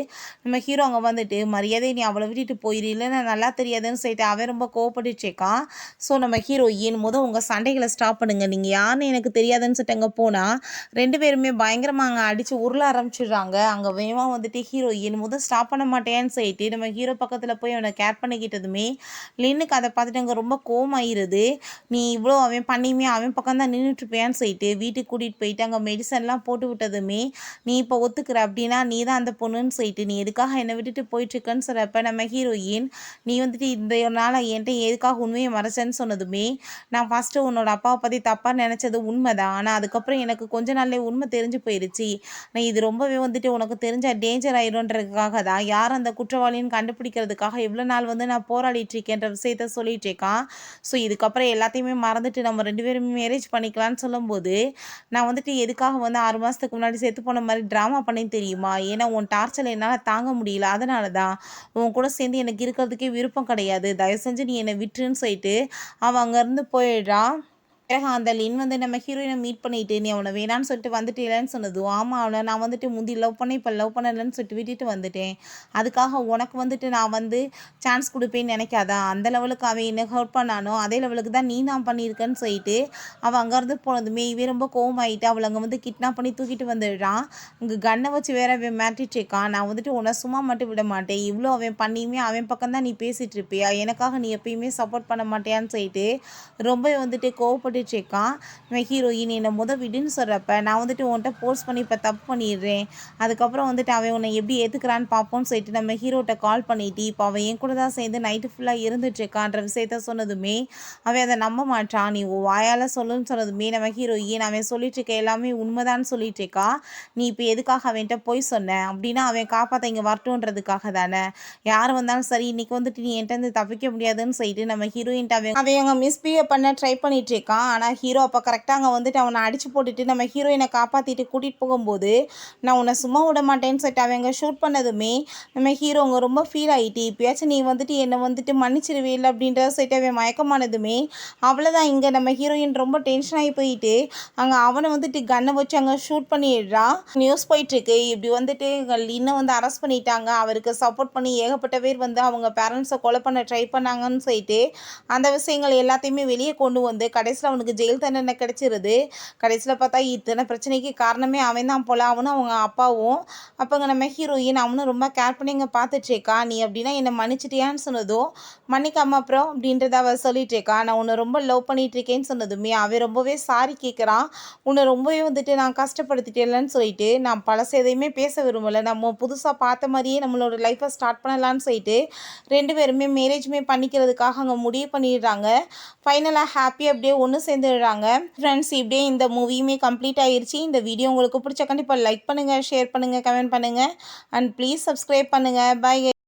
நம்ம ஹீரோ அங்கே வந்துட்டு மரியாதை நீ அவளை விட்டுட்டு போயிரு இல்லைன்னா நல்லா தெரியாதுன்னு சொல்லிட்டு அவன் ரொம்ப கோவப்பட்டுட்டு இருக்கான். ஸோ நம்ம ஹீரோயின் உங்கள் சண்டைகளை ஸ்டாப் பண்ணுங்கள், நீங்கள் யாருன்னு எனக்கு தெரியாதுன்னு சொல்லிட்டு அங்கே போனால் 2 பேருமே பயங்கரமாக அங்கே அடித்து உருள ஆரம்பிச்சிடுறாங்க. அங்கே வேகமாக வந்துட்டு ஹீரோயின் ஸ்டாப் பண்ண மாட்டேன்னு சொல்லிட்டு நம்ம ஹீரோ பக்கத்தில் போய் அவனை கேர் பண்ணிக்கிட்டதுமே லின்னுக்கு அதை பார்த்துட்டு அங்கே ரொம்ப கோவமாயிருது. நீ இவ்வளோ அவன் பண்ணியுமே அவன் பக்கம் தான் நின்றுட்டுருப்பியான்னு சொல்லிட்டு வீட்டுக்கு கூட்டிகிட்டு போயிட்டு அங்கே மெடிசன்லாம் போட்டு விட்டதுமே நீ இப்போ ஒத்துக்கிற அப்படின்னா நீ தான் அந்த பொண்ணுன்னு சொல்லிட்டு நீ எதுக்காக என்னை விட்டுட்டு போயிட்டுருக்கன்னு சொல்கிறப்ப நம்ம ஹீரோயின் நீ வந்துட்டு இந்த நாள் என்கிட்ட எதுக்காக உண்மையை மறைச்சேன்னு சொன்னதுமே நான் ஃபஸ்ட்டு உன்னோட அப்பாவை பற்றி தப்பாக நினச்சது உண்மைதான், ஆனால் அதுக்கப்புறம் எனக்கு கொஞ்ச நாள்லேயே உண்மை தெரிஞ்சு போயிடுச்சு, நான் இது ரொம்பவே வந்துட்டு உனக்கு தெரிஞ்ச டேஞ்சர் ஆயிடும்ன்றதுக்காக தான் யார் அந்த குற்றவாளின்னு கண்டுபிடிக்கிறதுக்காக இவ்வளோ நாள் வந்து நான் போராடிட்டு இருக்கேன்ற விஷயத்த சொல்லிட்டு இருக்கான். ஸோ இதுக்கப்புறம் எல்லாத்தையுமே மறந்துட்டு நம்ம 2 பேரும் மேரேஜ் பண்ணிக்கலான்னு சொல்லும்போது நான் வந்துட்டு எதுக்காக வந்து 6 மாதத்துக்கு முன்னாடி செத்து போன மாதிரி ட்ராமா பண்ணி தெரியுமா, ஏன்னா உன் டார்ச்சர் என்னால் தாங்க முடியல, அதனால தான் உன் கூட சேர்ந்து எனக்கு இருக்கிறதுக்கே விருப்பம் கிடையாது, தயவு செஞ்சு நீ என்னை விட்டுருன்னு சொல்லிட்டு அவன் அங்கேருந்து போயிடுறான். பிறகு அந்த லின் வந்து நம்ம ஹீரோயினை மீட் பண்ணிட்டு நீ அவனை வேணான்னு சொல்லிட்டு வந்துட்டு இல்லைன்னு சொன்னதும் ஆமாம் அவனை நான் வந்துட்டு முந்தி லவ் பண்ணேன் இப்போ லவ் பண்ணலன்னு சொல்லிட்டு விட்டுட்டு வந்துட்டேன், அதுக்காக உனக்கு வந்துட்டு நான் வந்து சான்ஸ் கொடுப்பேன்னு நினைக்காதா, அந்த லெவலுக்கு அவன் என்ன ஹர்ட் பண்ணானோ அதே லெவலுக்கு தான் நீ நான் பண்ணியிருக்கேன்னு சொல்லிட்டு அவள் அங்கேருந்து போனதுமே இவன் ரொம்ப கோவமாயிட்டு அவளை அங்கே வந்து கிட்னாப் பண்ணி தூக்கிட்டு வந்துடுறான். அங்கே கன்னை வச்சு வேற அவன் மாட்டிட்டு இருக்கான். நான் வந்துட்டு உன்னை சும்மா மட்டும் விட மாட்டேன், இவ்வளோ அவன் பண்ணியுமே அவன் பக்கம் தான் நீ பேசிகிட்டு இருப்பியா, எனக்காக நீ எப்பயுமே சப்போர்ட் பண்ண மாட்டியான்னு சொல்லிட்டு ரொம்ப வந்துட்டு கோவப்பட்டு இருக்கான். இவன் ஹீரோயின் என்னை விடுன்னு சொல்கிறப்ப நான் வந்துட்டு உன்கிட்ட போர்ஸ் பண்ணி இப்போ தப்பு பண்ணிடுறேன், அதுக்கப்புறம் வந்துட்டு அவன் உன்னை எப்படி ஏற்றுக்கிறான்னு பார்ப்போன்னு சொல்லிட்டு நம்ம ஹீரோட்ட கால் பண்ணிட்டு இப்போ அவன் என் கூட தான் சேர்ந்து நைட்டு ஃபுல்லாக இருந்துட்டுருக்கான்ற விஷயத்த சொன்னதுமே அவன் அதை நம்ப மாட்டான். நீ வாயால் சொல்லுன்னு சொன்னதுமே நம்ம ஹீரோயின் அவன் சொல்லிட்டு இருக்க எல்லாமே உண்மைதான்னு சொல்லிட்டு இருக்கா. நீ இப்போ எதுக்காக அவன்கிட்ட போய் சொன்ன அப்படின்னா அவன் காப்பாற்ற இங்கே வரட்டுன்றதுக்காக தானே, யார் வந்தாலும் சரி இன்னைக்கு வந்துட்டு நீ என்கிட்ட தப்பிக்க முடியாதுன்னு சொல்லிட்டு நம்ம ஹீரோயின்ட்ட அவன் அங்கே மிஸ்பிஹேவ் பண்ண ட்ரை பண்ணிட்டு இருக்கான். ஆனால் ஹீரோ அப்போ கரெக்டாக அங்கே வந்துட்டு அவனை அடித்து போட்டுட்டு நம்ம ஹீரோயினை காப்பாற்றிட்டு கூட்டிகிட்டு போகும்போது நான் உன்னை சும்மா விட மாட்டேன்னு சொல்லிட்டு அவங்க ஷூட் பண்ணதுமே நம்ம ஹீரோ அங்கே ரொம்ப ஃபீல் ஆகிட்டு இப்போயாச்சும் நீ வந்துட்டு என்னை வந்துட்டு மன்னிச்சிருவே இல்லை அப்படின்றத சொல்லிட்டு அவன் மயக்கமானதுமே அவ்வளோதான். இங்கே நம்ம ஹீரோயின் ரொம்ப டென்ஷன் ஆகி போயிட்டு அங்கே அவனை வந்துட்டு கன்னை வச்சு அங்கே ஷூட் பண்ணிடுறான். நியூஸ் போயிட்டுருக்கு இப்படி வந்துட்டு இன்னும் வந்து அரெஸ்ட் பண்ணிட்டாங்க, அவருக்கு சப்போர்ட் பண்ணி ஏகப்பட்ட பேர் வந்து அவங்க பேரண்ட்ஸை கொலை பண்ண ட்ரை பண்ணாங்கன்னு சொல்லிட்டு அந்த விஷயங்கள் எல்லாத்தையுமே வெளியே கொண்டு வந்து கடைசியில் அவனுக்கு ஜெயில் தண்டனை கிடச்சிருது. கடைசியில் பார்த்தா இத்தனை பிரச்சனைக்கு காரணமே அவன் தான் போல், அவனும் அவங்க அப்பாவும். அப்போங்க நம்ம ஹீரோயின் அவனும் ரொம்ப கேர் பண்ணி இங்கே பார்த்துட்ருக்கா. நீ அப்படின்னா என்னை மன்னிச்சிட்டியான்னு சொன்னதும், மன்னிக்காம அப்புறம் அப்படின்றத அவள் சொல்லிகிட்ருக்கா. நான் உன்னை ரொம்ப லவ் பண்ணிகிட்ருக்கேன்னு சொன்னதுமே அவன் ரொம்பவே சாரி கேட்குறான். உன்னை ரொம்பவே வந்துட்டு நான் கஷ்டப்படுத்திட்டேன்லன்னு சொல்லிட்டு, நான் பழச எதையுமே பேச விரும்பலை, நம்ம புதுசாக பார்த்த மாதிரியே நம்மளோட லைஃப்பை ஸ்டார்ட் பண்ணலான்னு சொல்லிட்டு 2 பேருமே மேரேஜுமே பண்ணிக்கிறதுக்காக அங்கே முடிவு பண்ணிடுறாங்க. ஃபைனலாக ஹாப்பி அப்படியே ஒன்று சேர்ந்துடுறாங்க. ஃப்ரெண்ட்ஸ், இப்படியே இந்த மூவியுமே கம்ப்ளீட் ஆயிடுச்சு. இந்த வீடியோ உங்களுக்கு பிடிச்ச கண்டிப்பாக லைக் பண்ணுங்கள், ஷேர் பண்ணுங்கள், கமெண்ட் பண்ணுங்கள் அண்ட் ப்ளீஸ் சப்ஸ்கிரைப் பண்ணுங்கள். பை.